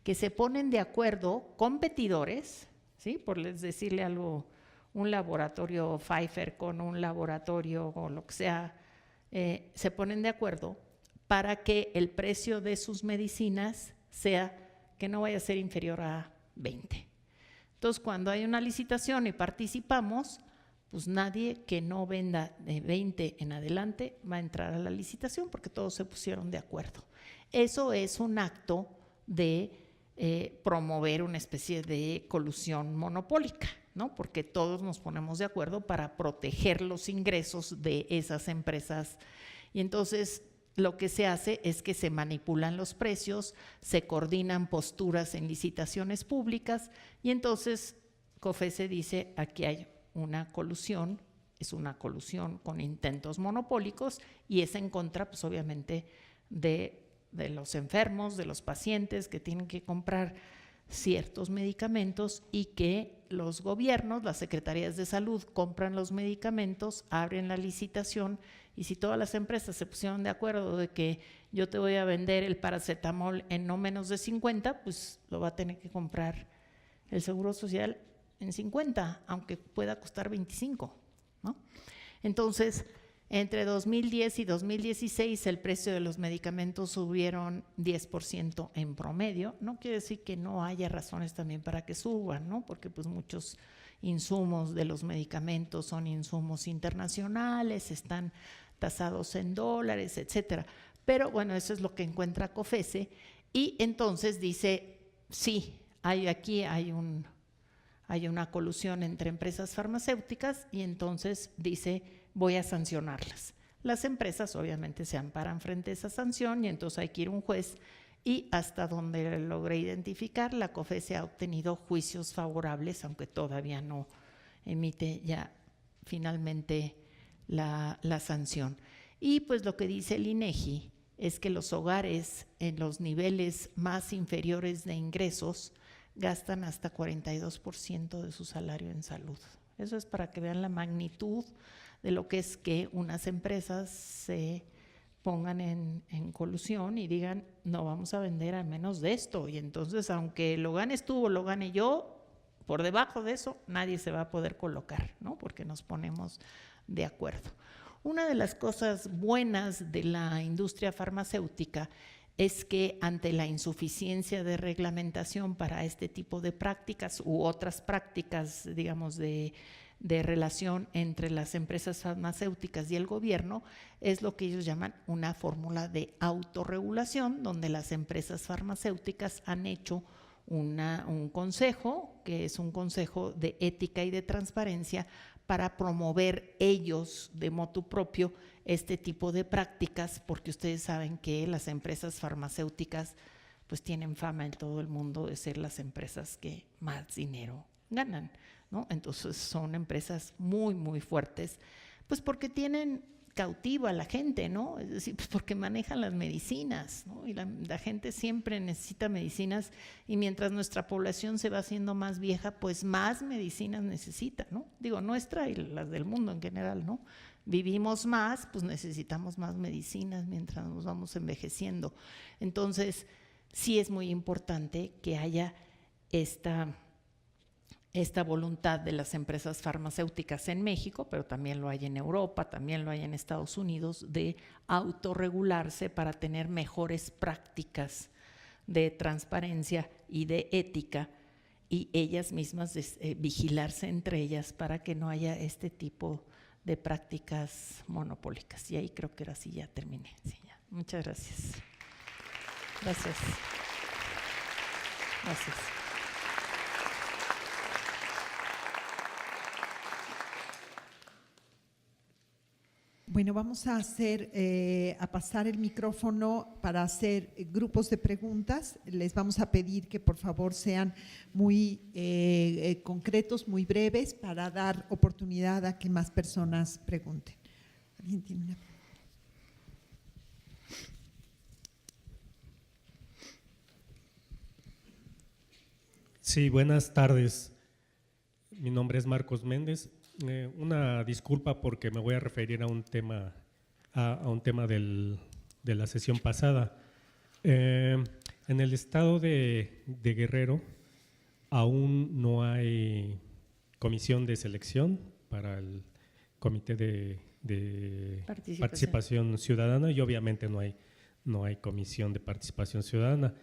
Que se ponen de acuerdo competidores, ¿sí? Por decirle algo, un laboratorio Pfizer con un laboratorio o lo que sea, se ponen de acuerdo para que el precio de sus medicinas sea que no vaya a ser inferior a 20. Entonces, cuando hay una licitación y participamos, pues nadie que no venda de 20 en adelante va a entrar a la licitación porque todos se pusieron de acuerdo. Eso es un acto de promover una especie de colusión monopólica, ¿no? Porque todos nos ponemos de acuerdo para proteger los ingresos de esas empresas. Y entonces lo que se hace es que se manipulan los precios, se coordinan posturas en licitaciones públicas, y entonces COFESE dice: aquí hay una colusión es una colusión con intentos monopólicos y es en contra, pues obviamente, de los enfermos, de los pacientes que tienen que comprar ciertos medicamentos y que los gobiernos, las secretarías de salud compran los medicamentos, abren la licitación y si todas las empresas se pusieron de acuerdo de que yo te voy a vender el paracetamol en no menos de 50, pues lo va a tener que comprar el Seguro Social en 50, aunque pueda costar 25, ¿no? Entonces, entre 2010 y 2016 el precio de los medicamentos subieron 10% en promedio. No quiere decir que no haya razones también para que suban, ¿no? Porque pues muchos insumos de los medicamentos son insumos internacionales, están tasados en dólares, etcétera. Pero bueno, eso es lo que encuentra COFESE y entonces dice, sí, aquí hay una colusión entre empresas farmacéuticas y entonces dice, voy a sancionarlas. Las empresas obviamente se amparan frente a esa sanción y entonces hay que ir a un juez y hasta donde logré identificar, la COFESE ha obtenido juicios favorables, aunque todavía no emite ya finalmente la sanción. Y pues lo que dice el INEGI es que los hogares en los niveles más inferiores de ingresos gastan hasta 42% de su salario en salud. Eso es para que vean la magnitud de lo que es que unas empresas se pongan en colusión y digan, no vamos a vender a menos de esto. Y entonces, aunque lo ganes tú o lo gane yo, por debajo de eso nadie se va a poder colocar, ¿no? Porque nos ponemos de acuerdo. Una de las cosas buenas de la industria farmacéutica es que ante la insuficiencia de reglamentación para este tipo de prácticas u otras prácticas, digamos, de relación entre las empresas farmacéuticas y el gobierno, es lo que ellos llaman una fórmula de autorregulación, donde las empresas farmacéuticas han hecho un consejo, que es un consejo de ética y de transparencia, para promover ellos de motu propio este tipo de prácticas, porque ustedes saben que las empresas farmacéuticas pues tienen fama en todo el mundo de ser las empresas que más dinero ganan, ¿no? Entonces son empresas muy, muy fuertes, pues porque tienen cautiva a la gente, ¿no? Es decir, pues porque manejan las medicinas, ¿no? Y la gente siempre necesita medicinas y mientras nuestra población se va haciendo más vieja, pues más medicinas necesita, ¿no? Digo, nuestra y las del mundo en general, ¿no? Vivimos más, pues necesitamos más medicinas mientras nos vamos envejeciendo. Entonces, sí es muy importante que haya esta voluntad de las empresas farmacéuticas en México, pero también lo hay en Europa, también lo hay en Estados Unidos, de autorregularse para tener mejores prácticas de transparencia y de ética y ellas mismas vigilarse entre ellas para que no haya este tipo de prácticas monopólicas. Y ahí creo que ahora sí ya terminé. Sí, ya. Muchas gracias. Gracias. Gracias. Bueno, vamos a pasar el micrófono para hacer grupos de preguntas. Les vamos a pedir que por favor sean muy concretos, muy breves, para dar oportunidad a que más personas pregunten. ¿Alguien tiene una pregunta? Sí, buenas tardes. Mi nombre es Marcos Méndez. Una disculpa porque me voy a referir a un tema, de la sesión pasada. En el estado de Guerrero aún no hay comisión de selección para el comité de participación ciudadana y obviamente no hay comisión de participación ciudadana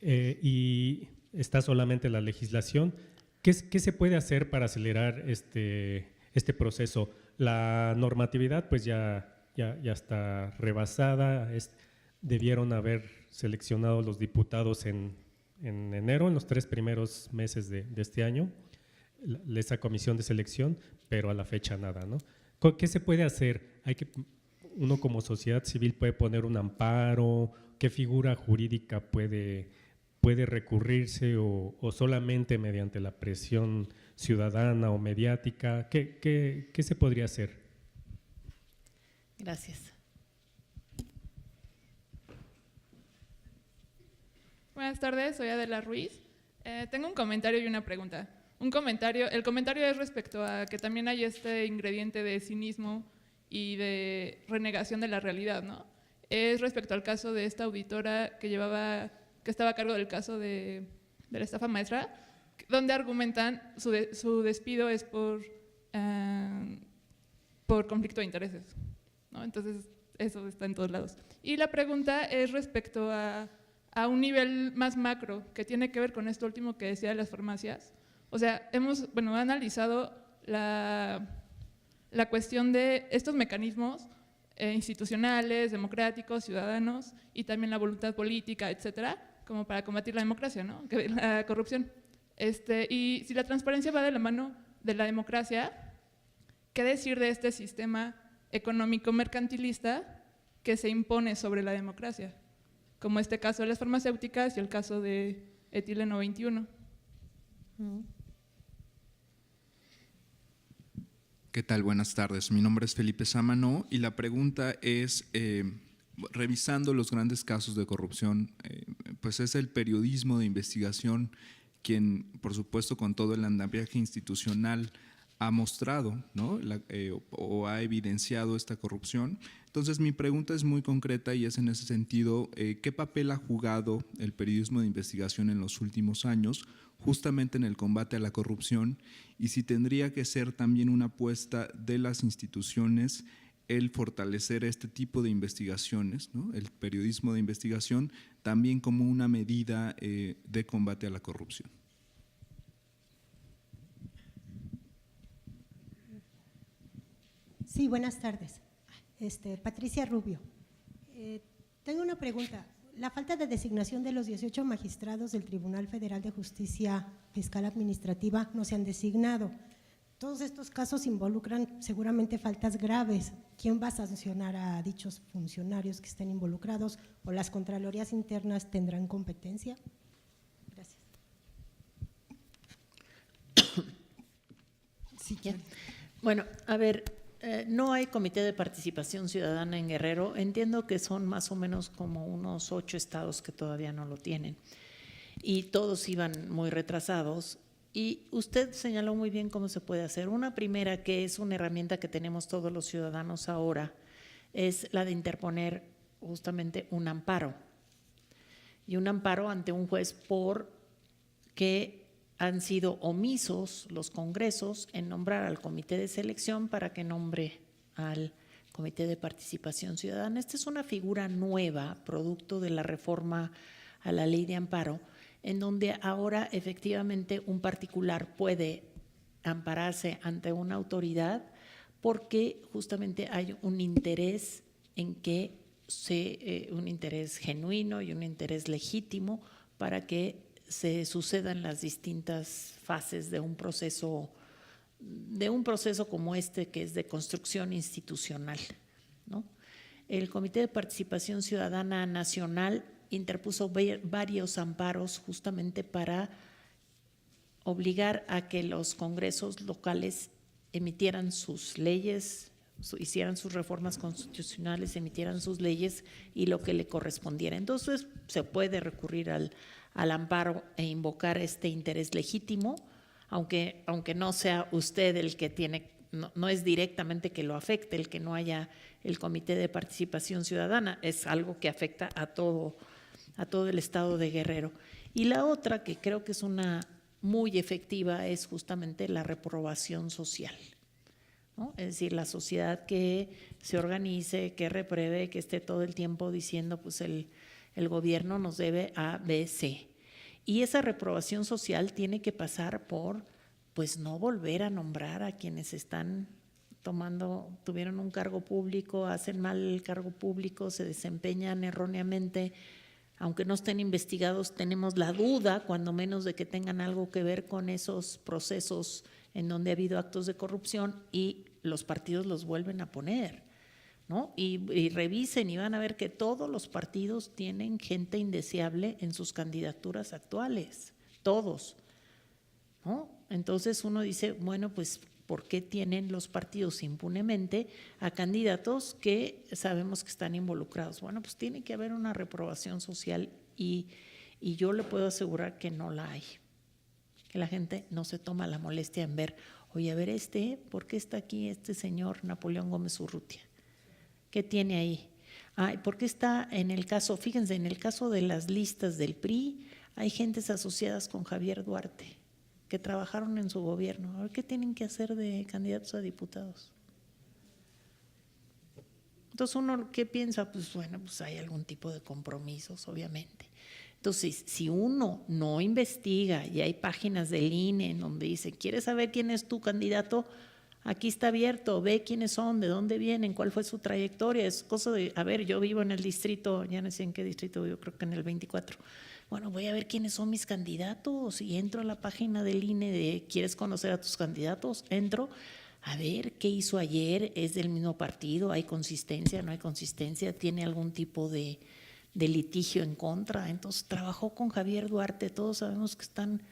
y está solamente la legislación. ¿Qué se puede hacer para acelerar este proceso? La normatividad pues ya está rebasada, debieron haber seleccionado los diputados en enero, en los 3 primeros meses de este año, esa comisión de selección, pero a la fecha nada, ¿no? ¿Qué se puede hacer? Uno como sociedad civil puede poner un amparo, ¿qué figura jurídica puede recurrirse o solamente mediante la presión ciudadana o mediática? ¿Qué se podría hacer? Gracias. Buenas tardes, soy Adela Ruiz. Tengo un comentario y una pregunta. El comentario es respecto a que también hay este ingrediente de cinismo y de renegación de la realidad, ¿no? Es respecto al caso de esta auditora que estaba a cargo del caso de la estafa maestra, donde argumentan su despido es por conflicto de intereses, ¿no? Entonces, eso está en todos lados. Y la pregunta es respecto a un nivel más macro, que tiene que ver con esto último que decía de las farmacias. O sea, hemos analizado la cuestión de estos mecanismos institucionales, democráticos, ciudadanos, y también la voluntad política, etcétera, como para combatir la democracia, ¿no? La corrupción. Y si la transparencia va de la mano de la democracia, ¿qué decir de este sistema económico mercantilista que se impone sobre la democracia? Como este caso de las farmacéuticas y el caso de etileno 21. ¿Qué tal? Buenas tardes. Mi nombre es Felipe Sámano y la pregunta es, revisando los grandes casos de corrupción, pues es el periodismo de investigación quien, por supuesto, con todo el andamiaje institucional ha mostrado, ¿no? o ha evidenciado esta corrupción. Entonces, mi pregunta es muy concreta y es en ese sentido, ¿qué papel ha jugado el periodismo de investigación en los últimos años justamente en el combate a la corrupción y si tendría que ser también una apuesta de las instituciones el fortalecer este tipo de investigaciones, ¿no? El periodismo de investigación también como una medida de combate a la corrupción? Sí, buenas tardes. Patricia Rubio. Tengo una pregunta. La falta de designación de los 18 magistrados del Tribunal Federal de Justicia Fiscal Administrativa no se han designado. Todos estos casos involucran seguramente faltas graves. ¿Quién va a sancionar a dichos funcionarios que estén involucrados o las contralorías internas tendrán competencia? Gracias. Sí, ya. Bueno, a ver, no hay comité de participación ciudadana en Guerrero. Entiendo que son más o menos como unos 8 estados que todavía no lo tienen y todos iban muy retrasados. Y usted señaló muy bien cómo se puede hacer. Una primera, que es una herramienta que tenemos todos los ciudadanos ahora, es la de interponer justamente un amparo. Y un amparo ante un juez porque han sido omisos los congresos en nombrar al comité de selección para que nombre al comité de participación ciudadana. Esta es una figura nueva, producto de la reforma a la ley de amparo, en donde ahora efectivamente un particular puede ampararse ante una autoridad porque justamente hay un interés en que un interés genuino y un interés legítimo para que se sucedan las distintas fases de un proceso como este, que es de construcción institucional, ¿no? El Comité de Participación Ciudadana Nacional interpuso varios amparos justamente para obligar a que los congresos locales emitieran sus leyes, hicieran sus reformas constitucionales, emitieran sus leyes y lo que le correspondiera. Entonces, se puede recurrir al amparo e invocar este interés legítimo, aunque no sea usted el que tiene, no es directamente que lo afecte el que no haya el Comité de Participación Ciudadana, es algo que afecta a todo el estado de Guerrero. Y la otra, que creo que es una muy efectiva, es justamente la reprobación social, ¿no? Es decir, la sociedad que se organice, que repruebe, que esté todo el tiempo diciendo pues el gobierno nos debe A, B, C. Y esa reprobación social tiene que pasar por pues no volver a nombrar a quienes tuvieron un cargo público, hacen mal el cargo público, se desempeñan erróneamente. Aunque no estén investigados, tenemos la duda, cuando menos, de que tengan algo que ver con esos procesos en donde ha habido actos de corrupción y los partidos los vuelven a poner, ¿no? Y revisen y van a ver que todos los partidos tienen gente indeseable en sus candidaturas actuales, todos, ¿no? Entonces uno dice, bueno, pues ¿por qué tienen los partidos impunemente a candidatos que sabemos que están involucrados? Bueno, pues tiene que haber una reprobación social y yo le puedo asegurar que no la hay. Que la gente no se toma la molestia en ver, oye, a ver ¿por qué está aquí este señor Napoleón Gómez Urrutia? ¿Qué tiene ahí? ¿Por qué está en el caso? Fíjense, en el caso de las listas del PRI, hay gentes asociadas con Javier Duarte que trabajaron en su gobierno. A ver, ¿qué tienen que hacer de candidatos a diputados? Entonces uno, ¿qué piensa? Pues bueno, pues hay algún tipo de compromisos, obviamente. Entonces, si uno no investiga y hay páginas del INE en donde dice, ¿quieres saber quién es tu candidato? Aquí está abierto, ve quiénes son, de dónde vienen, cuál fue su trayectoria. Es cosa de, a ver, yo vivo en el distrito, ya no sé en qué distrito, yo creo que en el 24. Bueno, voy a ver quiénes son mis candidatos y entro a la página del INE de ¿quieres conocer a tus candidatos? Entro a ver qué hizo ayer, es del mismo partido, hay consistencia, no hay consistencia, tiene algún tipo de litigio en contra. Entonces trabajó con Javier Duarte, todos sabemos que están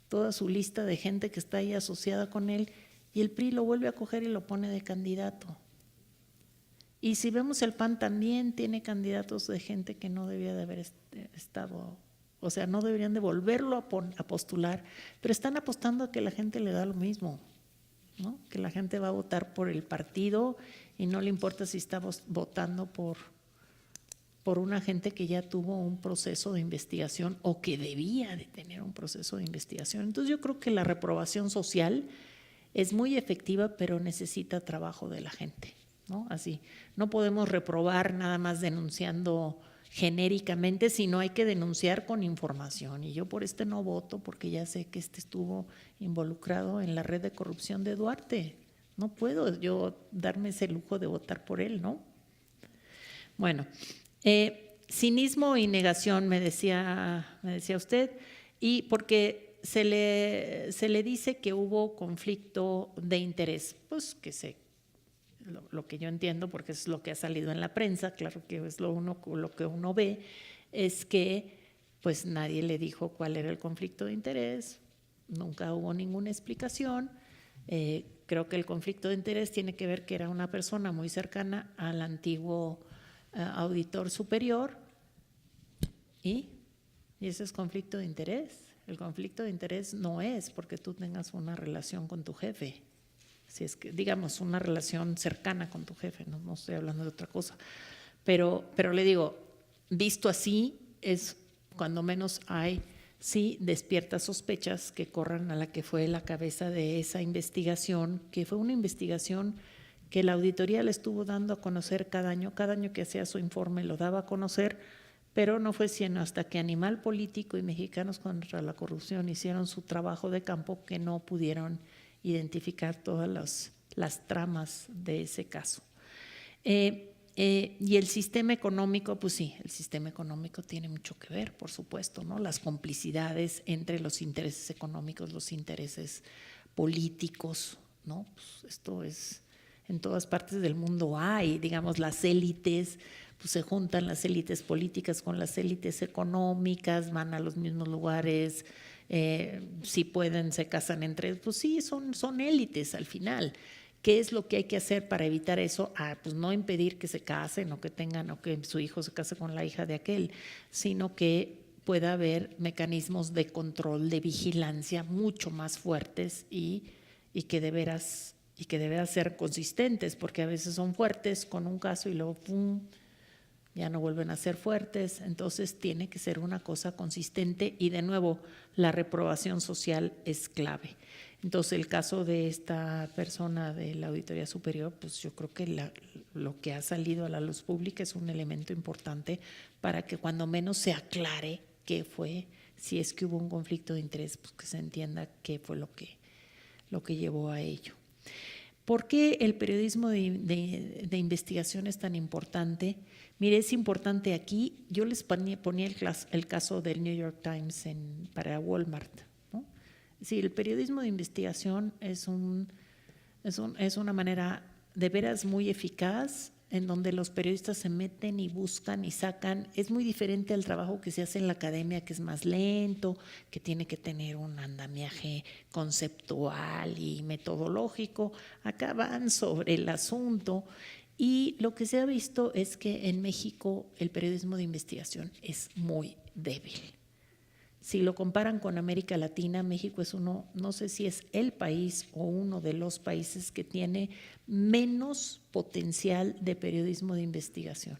toda su lista de gente que está ahí asociada con él, y el PRI lo vuelve a coger y lo pone de candidato. Y si vemos el PAN también tiene candidatos de gente que no debía de haber estado, o sea, no deberían de volverlo a postular, pero están apostando a que la gente le da lo mismo, ¿no? Que la gente va a votar por el partido y no le importa si está votando por una gente que ya tuvo un proceso de investigación o que debía de tener un proceso de investigación. Entonces yo creo que la reprobación social es muy efectiva, pero necesita trabajo de la gente, ¿no? Así, no podemos reprobar nada más denunciando genéricamente, sino hay que denunciar con información. Y yo por no voto porque ya sé que estuvo involucrado en la red de corrupción de Duarte. No puedo yo darme ese lujo de votar por él, ¿no? Bueno, cinismo y negación, me decía usted, y porque se le dice que hubo conflicto de interés, pues que lo que yo entiendo, porque es lo que ha salido en la prensa, claro que es lo que uno ve, es que pues nadie le dijo cuál era el conflicto de interés, nunca hubo ninguna explicación. Creo que el conflicto de interés tiene que ver que era una persona muy cercana al antiguo auditor superior y ese es conflicto de interés. El conflicto de interés no es porque tú tengas una relación con tu jefe, si es que digamos una relación cercana con tu jefe, no estoy hablando de otra cosa, pero le digo, visto así es cuando menos hay, sí despierta sospechas que corran a la que fue la cabeza de esa investigación, que fue una investigación que la auditoría le estuvo dando a conocer cada año que hacía su informe lo daba a conocer, pero no fue sino hasta que Animal Político y Mexicanos contra la Corrupción hicieron su trabajo de campo que no pudieron identificar todas las tramas de ese caso. Y el sistema económico, pues sí, el sistema económico tiene mucho que ver, por supuesto, ¿no? Las complicidades entre los intereses económicos, los intereses políticos, ¿no? Pues esto es, en todas partes del mundo hay, digamos, las élites, pues se juntan las élites políticas con las élites económicas, van a los mismos lugares, si pueden se casan entre ellos, pues sí, son élites al final. ¿Qué es lo que hay que hacer para evitar eso? Pues no impedir que se casen o que tengan o que su hijo se case con la hija de aquel, sino que pueda haber mecanismos de control, de vigilancia mucho más fuertes y que de veras ser consistentes, porque a veces son fuertes con un caso y luego ¡pum!, ya no vuelven a ser fuertes. Entonces tiene que ser una cosa consistente y de nuevo la reprobación social es clave. Entonces el caso de esta persona de la Auditoría Superior, pues yo creo que lo que ha salido a la luz pública es un elemento importante para que cuando menos se aclare qué fue, si es que hubo un conflicto de interés, pues que se entienda qué fue lo que llevó a ello. ¿Por qué el periodismo de investigación es tan importante? Mire, es importante aquí, yo les ponía el caso del New York Times para Walmart, ¿no? Sí, el periodismo de investigación es una manera de veras muy eficaz en donde los periodistas se meten y buscan y sacan. Es muy diferente al trabajo que se hace en la academia, que es más lento, que tiene que tener un andamiaje conceptual y metodológico. Acá van sobre el asunto. Y lo que se ha visto es que en México el periodismo de investigación es muy débil. Si lo comparan con América Latina, México es uno, no sé si es el país o uno de los países que tiene menos potencial de periodismo de investigación.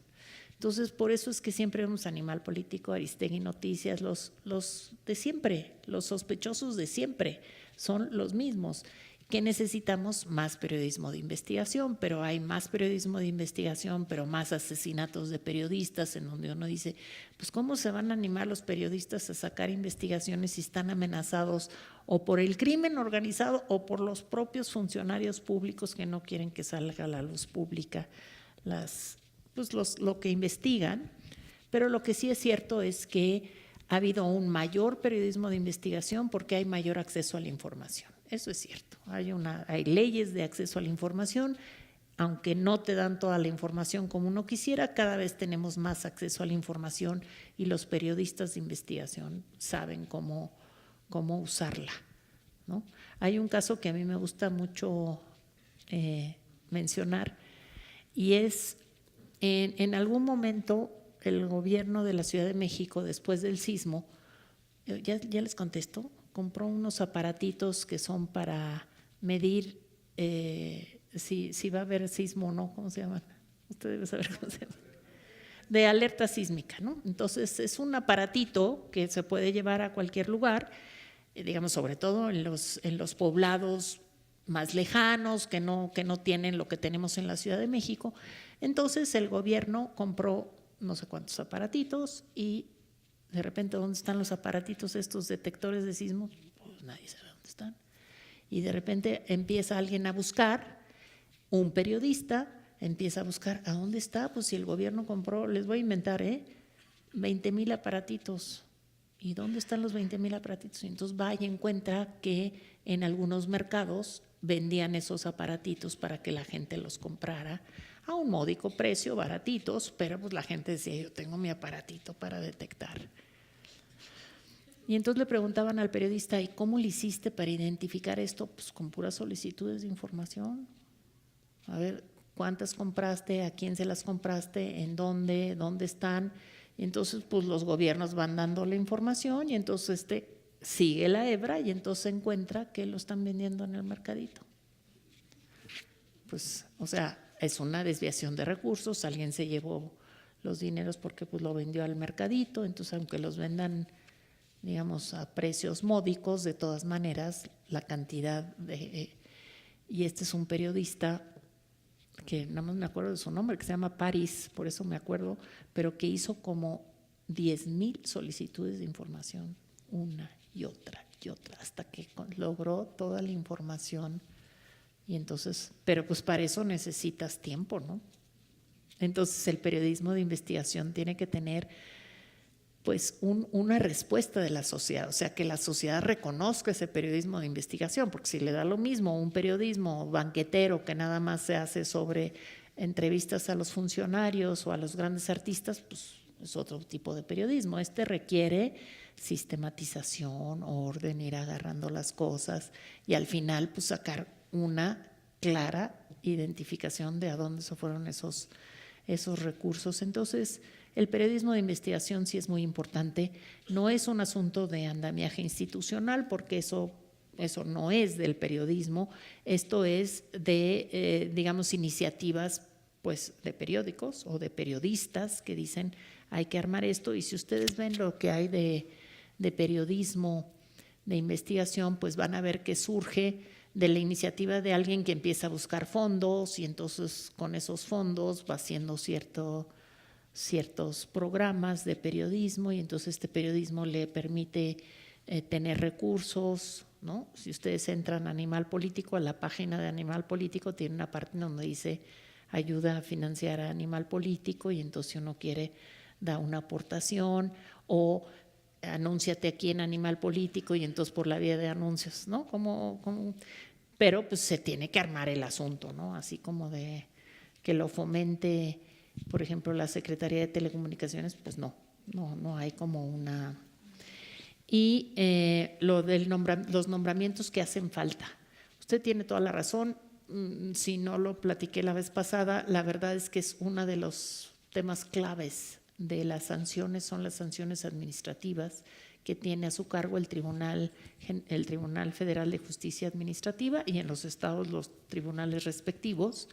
Entonces, por eso es que siempre vemos Animal Político, Aristegui Noticias, los de siempre, los sospechosos de siempre, son los mismos. Que necesitamos más periodismo de investigación, pero hay más periodismo de investigación, pero más asesinatos de periodistas, en donde uno dice, pues ¿cómo se van a animar los periodistas a sacar investigaciones si están amenazados o por el crimen organizado o por los propios funcionarios públicos que no quieren que salga a la luz pública lo que investigan? Pero lo que sí es cierto es que ha habido un mayor periodismo de investigación porque hay mayor acceso a la información. Eso es cierto. Hay leyes de acceso a la información, aunque no te dan toda la información como uno quisiera, cada vez tenemos más acceso a la información y los periodistas de investigación saben cómo usarla, ¿no? Hay un caso que a mí me gusta mucho mencionar y es en algún momento el gobierno de la Ciudad de México, después del sismo, ya les contesto, compró unos aparatitos que son para medir si va a haber sismo o no, ¿cómo se llaman? Usted debe saber cómo se llaman. De alerta sísmica, ¿no? Entonces es un aparatito que se puede llevar a cualquier lugar, digamos, sobre todo en los poblados más lejanos que no tienen lo que tenemos en la Ciudad de México. Entonces el gobierno compró no sé cuántos aparatitos y de repente, ¿dónde están los aparatitos estos detectores de sismos? Pues nadie sabe dónde están. Y de repente empieza alguien a buscar, un periodista empieza a buscar, ¿a dónde está? Pues si el gobierno compró, les voy a inventar, 20,000 aparatitos. ¿Y dónde están los 20,000 aparatitos? Y entonces va y encuentra que en algunos mercados vendían esos aparatitos para que la gente los comprara a un módico precio, baratitos, pero pues la gente decía, yo tengo mi aparatito para detectar. Y entonces le preguntaban al periodista, ¿y cómo le hiciste para identificar esto? Pues con puras solicitudes de información. A ver, ¿cuántas compraste? ¿A quién se las compraste? ¿En dónde? ¿Dónde están? Y entonces pues los gobiernos van dando la información y entonces sigue la hebra y entonces encuentra que lo están vendiendo en el mercadito. Pues, o sea, es una desviación de recursos, alguien se llevó los dineros porque pues lo vendió al mercadito, entonces aunque los vendan, digamos, a precios módicos, de todas maneras, la cantidad y este es un periodista que nada más me acuerdo de su nombre, que se llama París, por eso me acuerdo, pero que hizo como 10,000 solicitudes de información, una y otra, hasta que logró toda la información. Y entonces, pero pues para eso necesitas tiempo, ¿no? Entonces el periodismo de investigación tiene que tener pues una respuesta de la sociedad, o sea, que la sociedad reconozca ese periodismo de investigación, porque si le da lo mismo un periodismo banquetero que nada más se hace sobre entrevistas a los funcionarios o a los grandes artistas, pues es otro tipo de periodismo. Este requiere sistematización, orden, ir agarrando las cosas y al final pues sacar una clara identificación de a dónde se fueron esos recursos. Entonces, el periodismo de investigación sí es muy importante. No es un asunto de andamiaje institucional, porque eso no es del periodismo. Esto es de, digamos, iniciativas pues, de periódicos o de periodistas que dicen hay que armar esto. Y si ustedes ven lo que hay de periodismo de investigación, pues van a ver que surge de la iniciativa de alguien que empieza a buscar fondos y entonces con esos fondos va haciendo ciertos programas de periodismo y entonces este periodismo le permite tener recursos, ¿no? Si ustedes entran a Animal Político, a la página de Animal Político tiene una parte donde dice ayuda a financiar a Animal Político y entonces si uno quiere da una aportación o anúnciate aquí en Animal Político y entonces por la vía de anuncios, ¿no? Pero pues se tiene que armar el asunto, ¿no? Así como de que lo fomente, por ejemplo, la Secretaría de Telecomunicaciones, pues no hay como una… Y lo de los nombramientos que hacen falta. Usted tiene toda la razón. Si no lo platiqué la vez pasada, la verdad es que es uno de los temas claves de las sanciones, son las sanciones administrativas que tiene a su cargo el Tribunal Federal de Justicia Administrativa y en los estados los tribunales respectivos.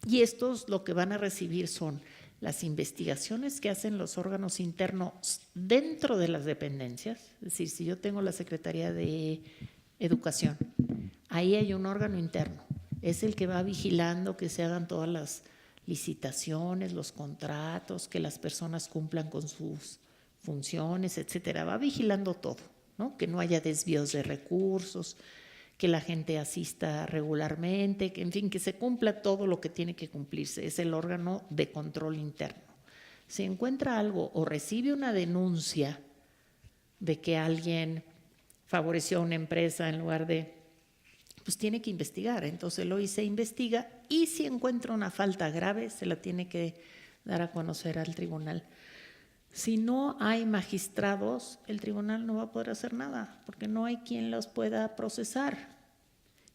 Y estos lo que van a recibir son las investigaciones que hacen los órganos internos dentro de las dependencias. Es decir, si yo tengo la Secretaría de Educación, ahí hay un órgano interno. Es el que va vigilando que se hagan todas las licitaciones, los contratos, que las personas cumplan con sus funciones, etcétera. Va vigilando todo, ¿no? Que no haya desvíos de recursos, que la gente asista regularmente, que en fin, que se cumpla todo lo que tiene que cumplirse. Es el órgano de control interno. Si encuentra algo o recibe una denuncia de que alguien favoreció a una empresa en lugar de… pues tiene que investigar. Entonces el OIC se investiga y si encuentra una falta grave se la tiene que dar a conocer al tribunal. Si no hay magistrados, el tribunal no va a poder hacer nada porque no hay quien los pueda procesar.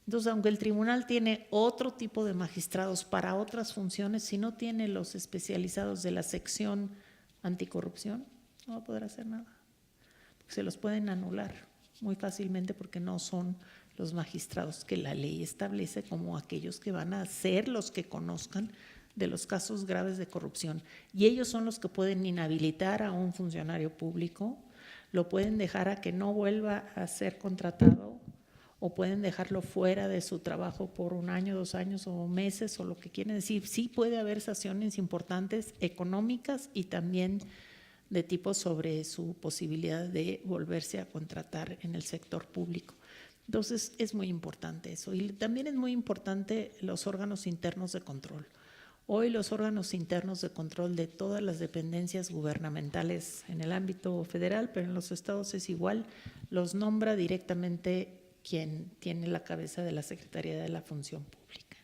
Entonces, aunque el tribunal tiene otro tipo de magistrados para otras funciones, si no tiene los especializados de la sección anticorrupción, no va a poder hacer nada. Porque se los pueden anular muy fácilmente porque no son los magistrados que la ley establece como aquellos que van a ser los que conozcan de los casos graves de corrupción. Y ellos son los que pueden inhabilitar a un funcionario público, lo pueden dejar a que no vuelva a ser contratado o pueden dejarlo fuera de su trabajo por 1 año, 2 años o meses o lo que quieren decir. Sí puede haber sanciones importantes económicas y también de tipo sobre su posibilidad de volverse a contratar en el sector público. Entonces, es muy importante eso. Y también es muy importante los órganos internos de control. Hoy los órganos internos de control de todas las dependencias gubernamentales en el ámbito federal, pero en los estados es igual, los nombra directamente quien tiene la cabeza de la Secretaría de la Función Pública.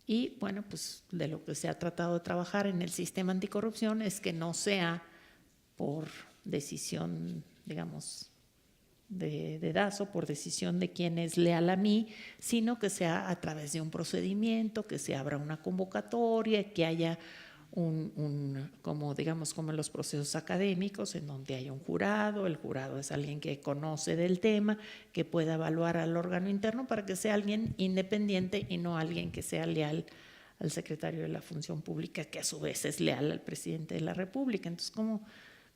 Y bueno, pues de lo que se ha tratado de trabajar en el sistema anticorrupción es que no sea por decisión, digamos, de dedazo, por decisión de quien es leal a mí, sino que sea a través de un procedimiento, que se abra una convocatoria, que haya como digamos como en los procesos académicos, en donde haya un jurado, el jurado es alguien que conoce del tema, que pueda evaluar al órgano interno para que sea alguien independiente y no alguien que sea leal al secretario de la Función Pública, que a su vez es leal al presidente de la República. Entonces, ¿cómo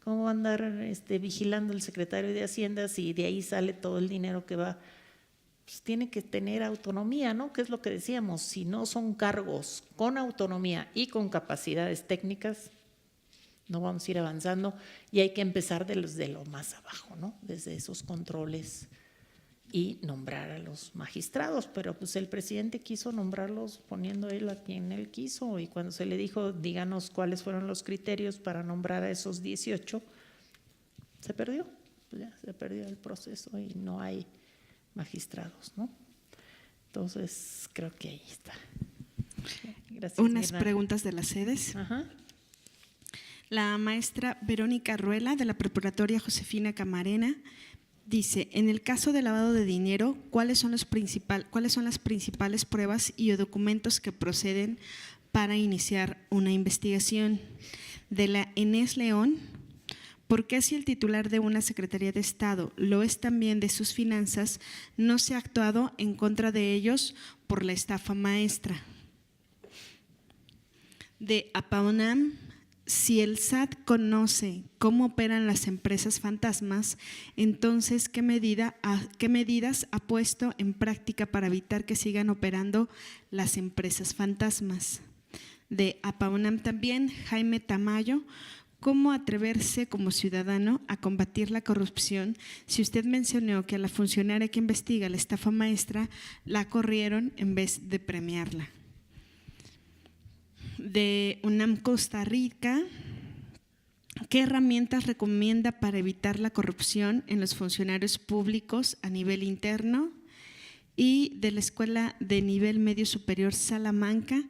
va a andar vigilando el secretario de Hacienda si de ahí sale todo el dinero que va? Pues tiene que tener autonomía, ¿no? Que es lo que decíamos, si no son cargos con autonomía y con capacidades técnicas, no vamos a ir avanzando y hay que empezar de lo más abajo, ¿no? Desde esos controles y nombrar a los magistrados, pero pues el presidente quiso nombrarlos poniendo él a quien él quiso y cuando se le dijo, díganos cuáles fueron los criterios para nombrar a esos 18, se perdió, pues ya se perdió el proceso y no hay magistrados, ¿no? Entonces, creo que ahí está. Gracias. Unas preguntas de las sedes. Ajá. La maestra Verónica Ruela, de la Preparatoria Josefina Camarena, dice, en el caso de lavado de dinero, ¿cuáles son las principales pruebas y o documentos que proceden para iniciar una investigación? De la Inés León, ¿por qué si el titular de una Secretaría de Estado lo es también de sus finanzas, no se ha actuado en contra de ellos por la estafa maestra? De APAUNAM, si el SAT conoce cómo operan las empresas fantasmas, entonces ¿qué medidas ha puesto en práctica para evitar que sigan operando las empresas fantasmas? De APAUNAM también, Jaime Tamayo, ¿cómo atreverse como ciudadano a combatir la corrupción si usted mencionó que a la funcionaria que investiga la estafa maestra la corrieron en vez de premiarla? De UNAM Costa Rica, ¿qué herramientas recomienda para evitar la corrupción en los funcionarios públicos a nivel interno? y de la Escuela de Nivel Medio Superior Salamanca,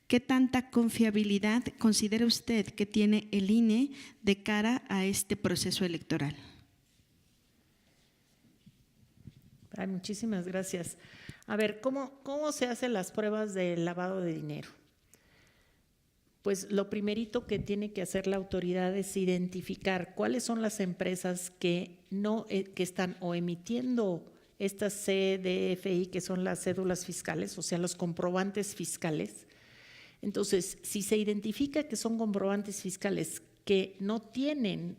¿qué tanta confiabilidad considera usted que tiene el INE de cara a este proceso electoral? Ay, muchísimas gracias. A ver, ¿cómo se hacen las pruebas de lavado de dinero? Pues lo primerito que tiene que hacer la autoridad es identificar cuáles son las empresas que están o emitiendo estas CDFI, que son las cédulas fiscales, o sea, los comprobantes fiscales. Entonces, si se identifica que son comprobantes fiscales que no tienen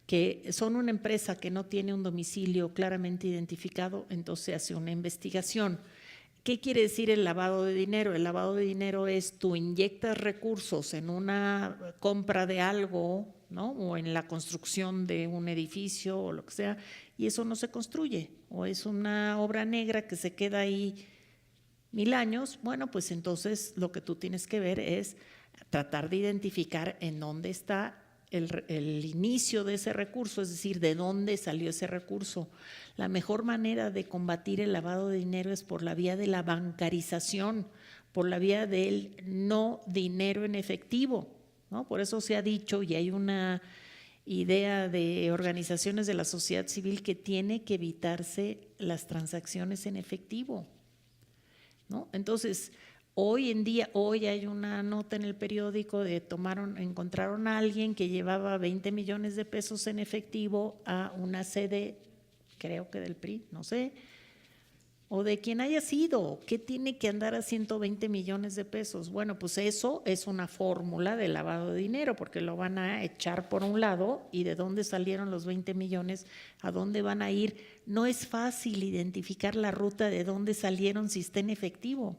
que son una empresa que no tiene un domicilio claramente identificado, entonces se hace una investigación. ¿Qué quiere decir el lavado de dinero? El lavado de dinero es tú inyectas recursos en una compra de algo, ¿no? O en la construcción de un edificio o lo que sea, y eso no se construye, o es una obra negra que se queda ahí 1000 años. Bueno, pues entonces lo que tú tienes que ver es tratar de identificar en dónde está el inicio de ese recurso, es decir, de dónde salió ese recurso. La mejor manera de combatir el lavado de dinero es por la vía de la bancarización, por la vía del no dinero en efectivo, ¿no? Por eso se ha dicho, y hay una idea de organizaciones de la sociedad civil, que tiene que evitarse las transacciones en efectivo, ¿no? Entonces, hoy en día, hoy hay una nota en el periódico de encontraron a alguien que llevaba 20 millones de pesos en efectivo a una sede, creo que del PRI, no sé, o de quien haya sido. ¿Qué tiene que andar a 120 millones de pesos? Bueno, pues eso es una fórmula de lavado de dinero, porque lo van a echar por un lado, y de dónde salieron los 20 millones, a dónde van a ir. No es fácil identificar la ruta de dónde salieron si está en efectivo.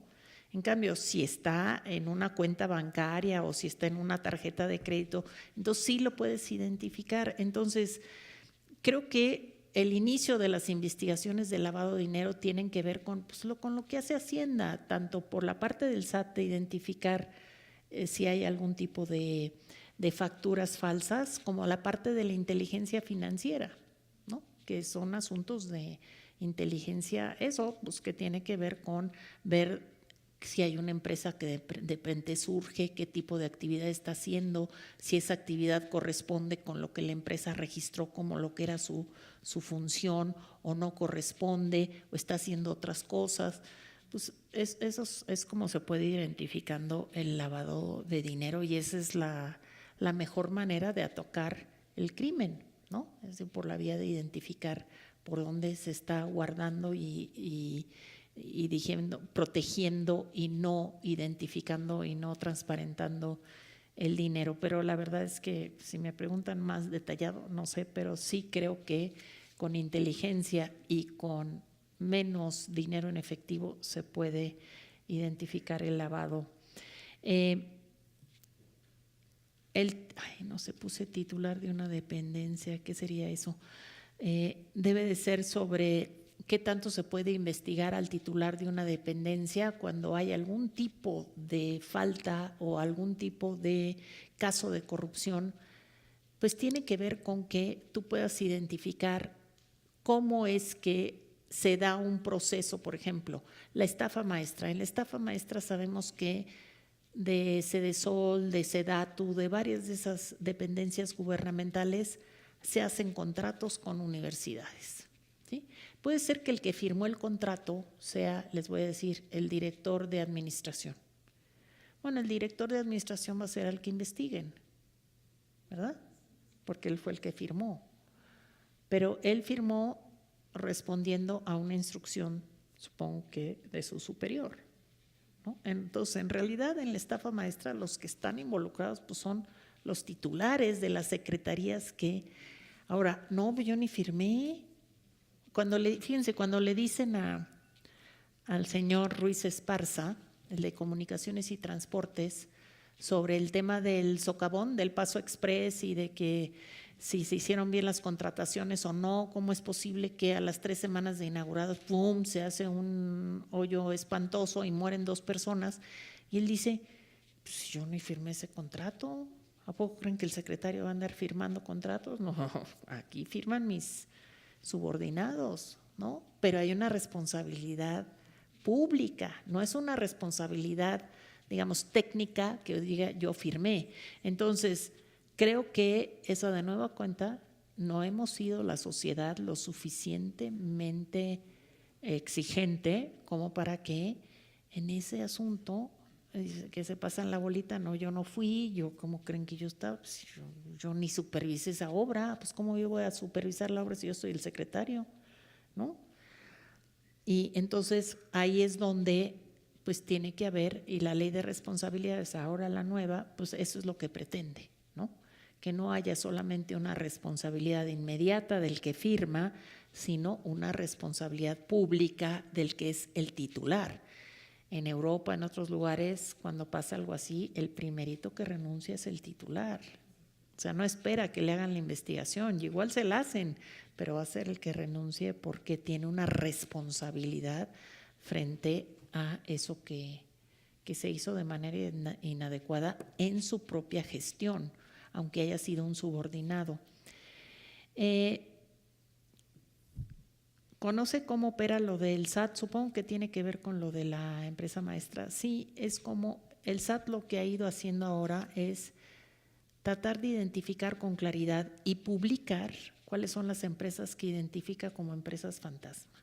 En cambio, si está en una cuenta bancaria o si está en una tarjeta de crédito, entonces sí lo puedes identificar. Entonces, creo que el inicio de las investigaciones de lavado de dinero tienen que ver con lo que hace Hacienda, tanto por la parte del SAT de identificar si hay algún tipo de facturas falsas, como la parte de la inteligencia financiera, ¿no? Que son asuntos de inteligencia, eso pues que tiene que ver con ver si hay una empresa que de repente surge, qué tipo de actividad está haciendo, si esa actividad corresponde con lo que la empresa registró como lo que era su función, o no corresponde, o está haciendo otras cosas. Pues eso es como se puede ir identificando el lavado de dinero, y esa es la mejor manera de atacar el crimen, ¿no? Es decir, por la vía de identificar por dónde se está guardando y protegiendo y no identificando y no transparentando el dinero. Pero la verdad es que si me preguntan más detallado, no sé, pero sí creo que con inteligencia y con menos dinero en efectivo se puede identificar el lavado. No sé, puse titular de una dependencia, ¿qué sería eso? Debe de ser sobre qué tanto se puede investigar al titular de una dependencia cuando hay algún tipo de falta o algún tipo de caso de corrupción. Pues tiene que ver con que tú puedas identificar cómo es que se da un proceso. Por ejemplo, la estafa maestra. En la estafa maestra sabemos que de Sedesol, de Sedatu, de varias de esas dependencias gubernamentales se hacen contratos con universidades, ¿sí? Puede ser que el que firmó el contrato sea, les voy a decir, el director de administración. Bueno, el director de administración va a ser el que investiguen, ¿verdad? Porque él fue el que firmó. Pero él firmó respondiendo a una instrucción, supongo que de su superior, ¿no? Entonces, en realidad, en la estafa maestra, los que están involucrados pues son los titulares de las secretarías que… Ahora, no, yo ni firmé. Fíjense, cuando le dicen al señor Ruiz Esparza, el de Comunicaciones y Transportes, sobre el tema del socavón, del Paso Express, y de que si se hicieron bien las contrataciones o no, cómo es posible que a las 3 semanas de inaugurados, ¡pum!, se hace un hoyo espantoso y mueren 2 personas. Y él dice, pues yo ni firmé ese contrato. ¿A poco creen que el secretario va a andar firmando contratos? No, aquí firman mis subordinados, ¿no? Pero hay una responsabilidad pública, no es una responsabilidad, digamos, técnica que diga yo firmé. Entonces, creo que eso de nueva cuenta no hemos sido la sociedad lo suficientemente exigente como para que en ese asunto que se pasan la bolita, no, yo no fui, yo cómo creen que yo estaba, pues, yo ni supervisé esa obra, pues cómo yo voy a supervisar la obra si yo soy el secretario, ¿no? Y entonces ahí es donde pues tiene que haber, y la ley de responsabilidades, ahora la nueva, pues eso es lo que pretende, ¿no? Que no haya solamente una responsabilidad inmediata del que firma, sino una responsabilidad pública del que es el titular. En Europa, en otros lugares, cuando pasa algo así, el primerito que renuncia es el titular. O sea, no espera que le hagan la investigación, y igual se la hacen, pero va a ser el que renuncie porque tiene una responsabilidad frente a eso que se hizo de manera inadecuada en su propia gestión, aunque haya sido un subordinado. ¿Conoce cómo opera lo del SAT? Supongo que tiene que ver con lo de la empresa maestra. Sí, es como el SAT lo que ha ido haciendo ahora es tratar de identificar con claridad y publicar cuáles son las empresas que identifica como empresas fantasma,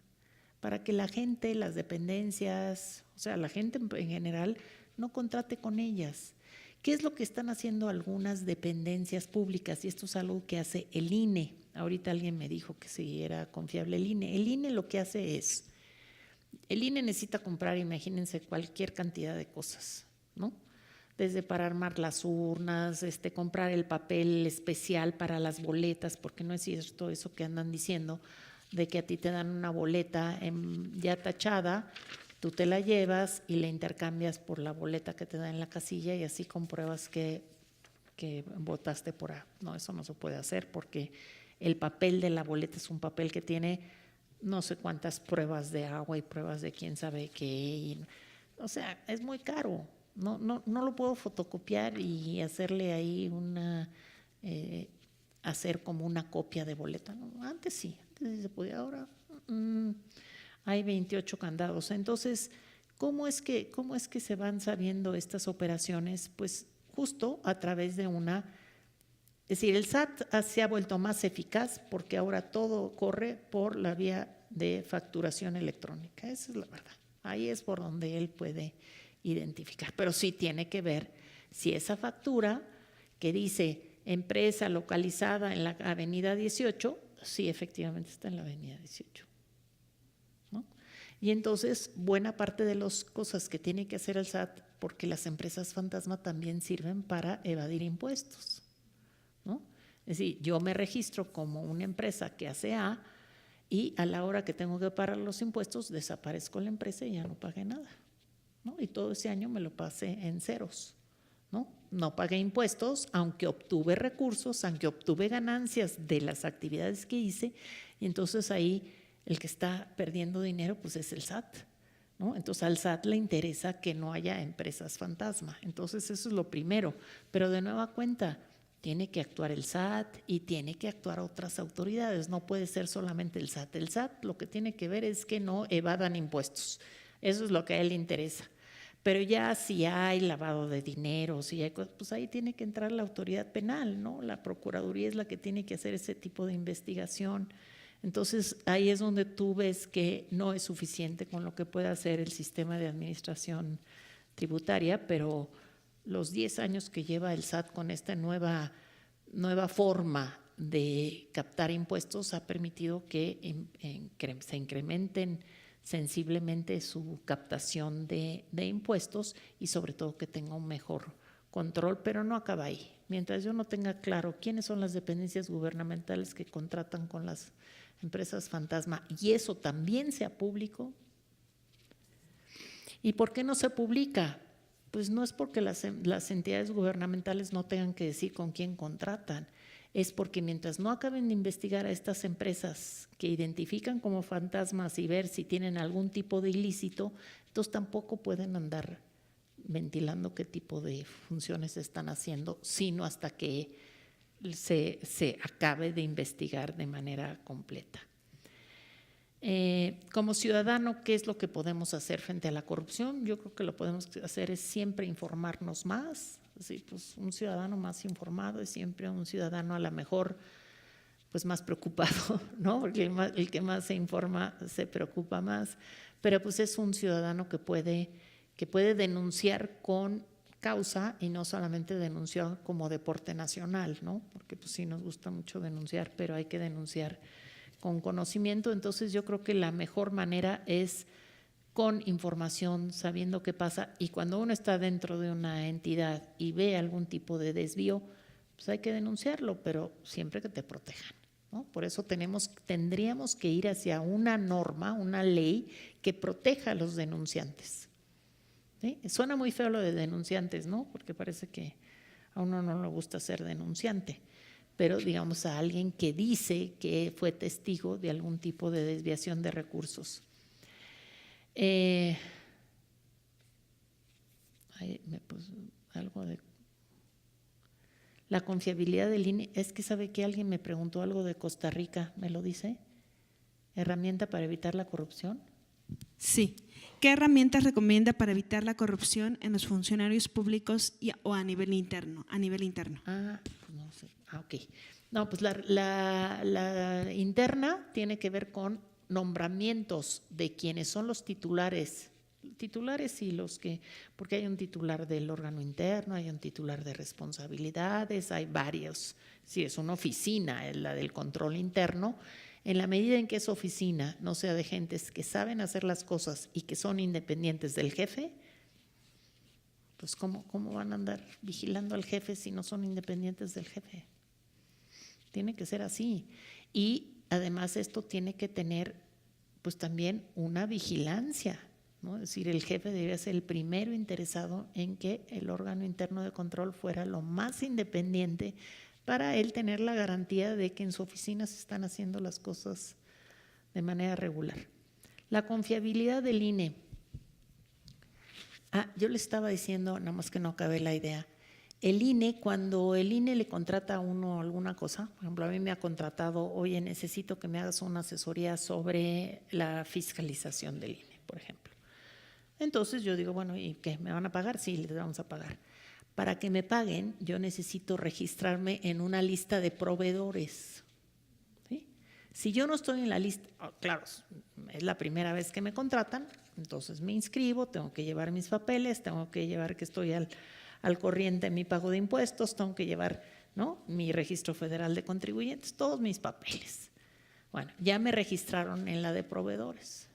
para que la gente, las dependencias, o sea, la gente en general no contrate con ellas. ¿Qué es lo que están haciendo algunas dependencias públicas? Y esto es algo que hace el INE. Ahorita alguien me dijo que si era confiable el INE. El INE lo que hace es, el INE necesita comprar, imagínense, cualquier cantidad de cosas, ¿no? Desde para armar las urnas, comprar el papel especial para las boletas, porque no es cierto eso que andan diciendo, de que a ti te dan una boleta ya tachada, tú te la llevas y la intercambias por la boleta que te dan en la casilla y así compruebas que votaste por A. No, eso no se puede hacer porque el papel de la boleta es un papel que tiene no sé cuántas pruebas de agua y pruebas de quién sabe qué. O sea, es muy caro. No lo puedo fotocopiar y hacerle ahí hacer como una copia de boleta. No, antes sí se podía, ahora hay 28 candados. Entonces, ¿cómo es que se van sabiendo estas operaciones? Pues justo a través de es decir, el SAT se ha vuelto más eficaz porque ahora todo corre por la vía de facturación electrónica. Esa es la verdad. Ahí es por donde él puede identificar. Pero sí tiene que ver si esa factura que dice empresa localizada en la avenida 18, sí efectivamente está en la avenida 18. ¿No? Y entonces buena parte de las cosas que tiene que hacer el SAT, porque las empresas fantasma también sirven para evadir impuestos, ¿no? Es decir, yo me registro como una empresa que hace A y a la hora que tengo que pagar los impuestos desaparezco la empresa y ya no pagué nada, ¿no? Y todo ese año me lo pasé en ceros, ¿no? No pagué impuestos, aunque obtuve recursos, aunque obtuve ganancias de las actividades que hice, y entonces ahí el que está perdiendo dinero pues es el SAT, ¿no? Entonces al SAT le interesa que no haya empresas fantasma. Entonces eso es lo primero, pero de nueva cuenta tiene que actuar el SAT y tiene que actuar otras autoridades, no puede ser solamente el SAT. El SAT lo que tiene que ver es que no evadan impuestos, eso es lo que a él le interesa. Pero ya si hay lavado de dinero, si hay cosas, pues ahí tiene que entrar la autoridad penal, ¿no? La Procuraduría es la que tiene que hacer ese tipo de investigación. Entonces ahí es donde tú ves que no es suficiente con lo que puede hacer el sistema de administración tributaria, pero los 10 años que lleva el SAT con esta nueva forma de captar impuestos ha permitido que se incrementen sensiblemente su captación de impuestos y sobre todo que tenga un mejor control, pero no acaba ahí. Mientras yo no tenga claro quiénes son las dependencias gubernamentales que contratan con las empresas fantasma y eso también sea público. ¿Y por qué no se publica? Pues no es porque las entidades gubernamentales no tengan que decir con quién contratan, es porque mientras no acaben de investigar a estas empresas que identifican como fantasmas y ver si tienen algún tipo de ilícito, entonces tampoco pueden andar ventilando qué tipo de funciones están haciendo, sino hasta que se acabe de investigar de manera completa. Como ciudadano, ¿qué es lo que podemos hacer frente a la corrupción? Yo creo que lo podemos hacer es siempre informarnos más. Así, pues, un ciudadano más informado es siempre un ciudadano a lo mejor pues más preocupado, ¿no? Porque el que más se informa se preocupa más, pero pues es un ciudadano que puede denunciar con causa y no solamente denunciar como deporte nacional, ¿no? Porque pues sí nos gusta mucho denunciar, pero hay que denunciar con conocimiento. Entonces yo creo que la mejor manera es con información, sabiendo qué pasa, y cuando uno está dentro de una entidad y ve algún tipo de desvío, pues hay que denunciarlo, pero siempre que te protejan, ¿no? Por eso tendríamos que ir hacia una norma, una ley que proteja a los denunciantes. ¿Sí? Suena muy feo lo de denunciantes, ¿no? Porque parece que a uno no le gusta ser denunciante, pero digamos a alguien que dice que fue testigo de algún tipo de desviación de recursos. Algo de la confiabilidad del INE. Es que sabe que alguien me preguntó algo de Costa Rica, ¿me lo dice? ¿Herramienta para evitar la corrupción? Sí. ¿Qué herramientas recomienda para evitar la corrupción en los funcionarios públicos o a nivel interno? Pues no sé. Ok. No, pues la interna tiene que ver con nombramientos de quienes son los titulares y los que, porque hay un titular del órgano interno, hay un titular de responsabilidades, hay varios. Si es una oficina, es la del control interno. En la medida en que esa oficina no sea de gentes que saben hacer las cosas y que son independientes del jefe, pues ¿cómo van a andar vigilando al jefe si no son independientes del jefe? Tiene que ser así. Y además esto tiene que tener pues también una vigilancia, ¿no? Es decir, el jefe debe ser el primero interesado en que el órgano interno de control fuera lo más independiente para él tener la garantía de que en su oficina se están haciendo las cosas de manera regular. La confiabilidad del INE. Yo le estaba diciendo, nada más que no acabé la idea. El INE, cuando el INE le contrata a uno alguna cosa, por ejemplo, a mí me ha contratado, oye, necesito que me hagas una asesoría sobre la fiscalización del INE, por ejemplo. Entonces yo digo, bueno, ¿y qué? ¿Me van a pagar? Sí, les vamos a pagar. Para que me paguen, yo necesito registrarme en una lista de proveedores. ¿Sí? Si yo no estoy en la lista, claro, es la primera vez que me contratan, entonces me inscribo, tengo que llevar mis papeles, tengo que llevar que estoy al corriente en mi pago de impuestos, tengo que llevar, ¿no?, mi registro federal de contribuyentes, todos mis papeles. Bueno, ya me registraron en la de proveedores.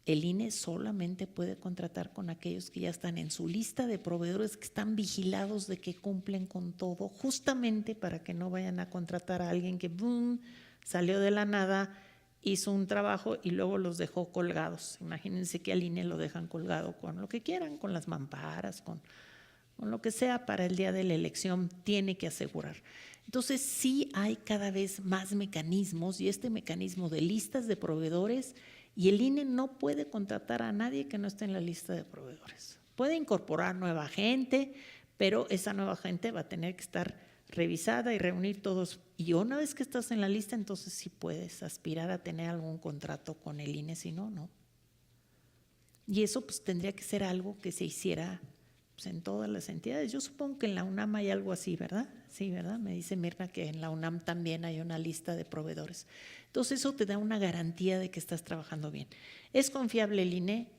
El INE solamente puede contratar con aquellos que ya están en su lista de proveedores, que están vigilados de que cumplen con todo, justamente para que no vayan a contratar a alguien que boom, salió de la nada, hizo un trabajo y luego los dejó colgados. Imagínense que al INE lo dejan colgado con lo que quieran, con las mamparas, con lo que sea para el día de la elección, tiene que asegurar. Entonces sí hay cada vez más mecanismos, y este mecanismo de listas de proveedores, y el INE no puede contratar a nadie que no esté en la lista de proveedores. Puede incorporar nueva gente, pero esa nueva gente va a tener que estar revisada y reunir todos. Y una vez que estás en la lista, entonces sí puedes aspirar a tener algún contrato con el INE, si no, no. Y eso pues tendría que ser algo que se hiciera pues, en todas las entidades. Yo supongo que en la UNAM hay algo así, ¿verdad? Sí, ¿verdad? Me dice Mirna que en la UNAM también hay una lista de proveedores. Entonces eso te da una garantía de que estás trabajando bien. ¿Es confiable el INE?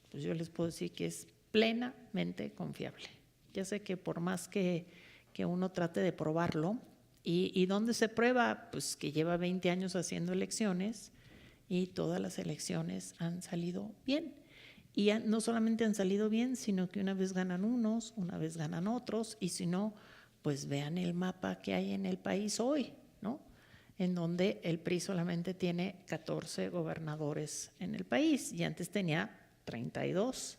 Pues yo les puedo decir que es plenamente confiable. Ya sé que por más que uno trate de probarlo, ¿y dónde se prueba? Pues que lleva 20 años haciendo elecciones y todas las elecciones han salido bien. Y no solamente han salido bien, sino que una vez ganan unos, una vez ganan otros, y si no, pues vean el mapa que hay en el país hoy, ¿no? En donde el PRI solamente tiene 14 gobernadores en el país y antes tenía 32,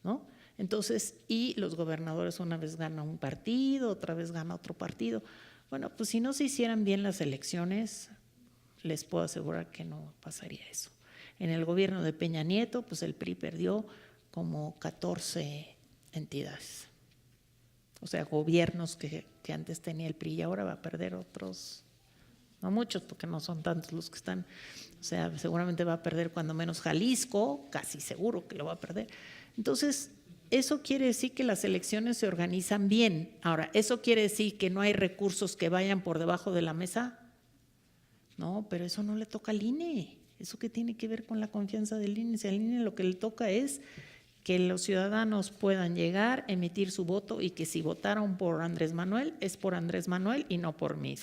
¿no? Entonces, y los gobernadores una vez gana un partido, otra vez gana otro partido. Bueno, pues si no se hicieran bien las elecciones, les puedo asegurar que no pasaría eso. En el gobierno de Peña Nieto, pues el PRI perdió como 14 entidades. O sea, gobiernos que antes tenía el PRI y ahora va a perder otros no muchos, porque no son tantos los que están, o sea, seguramente va a perder cuando menos Jalisco, casi seguro que lo va a perder. Entonces, eso quiere decir que las elecciones se organizan bien. Ahora, ¿eso quiere decir que no hay recursos que vayan por debajo de la mesa? No, pero eso no le toca al INE. ¿Eso qué tiene que ver con la confianza del INE? Si al INE lo que le toca es que los ciudadanos puedan llegar, emitir su voto y que si votaron por Andrés Manuel es por Andrés Manuel y no por Mid.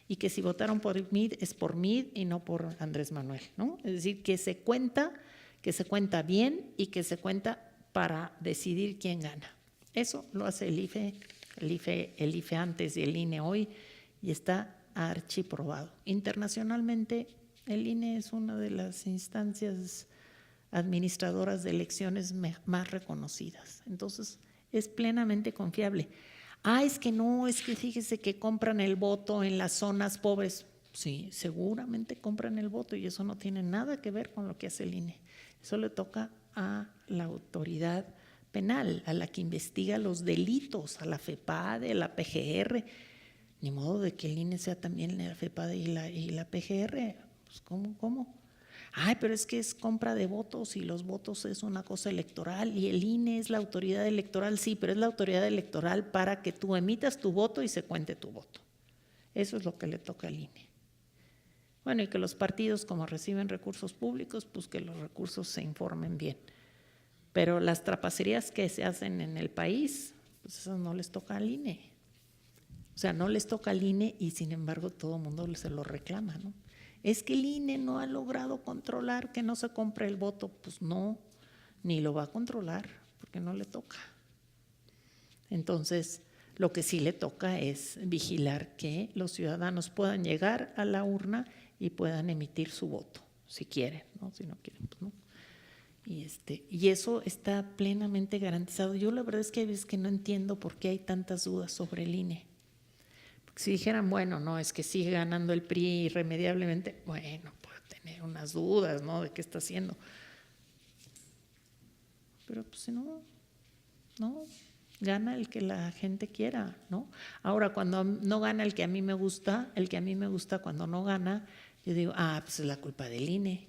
Y que si votaron por Mid es por Mid y no por Andrés Manuel, ¿no? Es decir, que se cuenta bien y que se cuenta para decidir quién gana. Eso lo hace el IFE antes y el INE hoy y está archiprobado. Internacionalmente, el INE es una de las instancias administradoras de elecciones más reconocidas. Entonces, es plenamente confiable. Es que no, es que fíjese que compran el voto en las zonas pobres. Sí, seguramente compran el voto y eso no tiene nada que ver con lo que hace el INE. Eso le toca a la autoridad penal, a la que investiga los delitos, a la FEPADE, a la PGR. Ni modo de que el INE sea también la FEPADE y la PGR. Pues, ¿cómo? Pero es que es compra de votos y los votos es una cosa electoral y el INE es la autoridad electoral, sí, pero es la autoridad electoral para que tú emitas tu voto y se cuente tu voto. Eso es lo que le toca al INE. Bueno, y que los partidos, como reciben recursos públicos, pues que los recursos se informen bien. Pero las trapacerías que se hacen en el país, pues eso no les toca al INE. O sea, no les toca al INE y sin embargo todo el mundo se lo reclama, ¿no? Es que el INE no ha logrado controlar que no se compre el voto. Pues no, ni lo va a controlar porque no le toca. Entonces, lo que sí le toca es vigilar que los ciudadanos puedan llegar a la urna y puedan emitir su voto, si quieren, ¿no? Si no quieren, pues no. Y eso está plenamente garantizado. Yo la verdad es que hay veces que no entiendo por qué hay tantas dudas sobre el INE. Porque si dijeran, bueno, no, es que sigue ganando el PRI irremediablemente, bueno, puedo tener unas dudas, ¿no? De qué está haciendo. Pero pues no, gana el que la gente quiera, ¿no? Ahora, cuando no gana el que a mí me gusta, cuando no gana, yo digo, pues es la culpa del INE.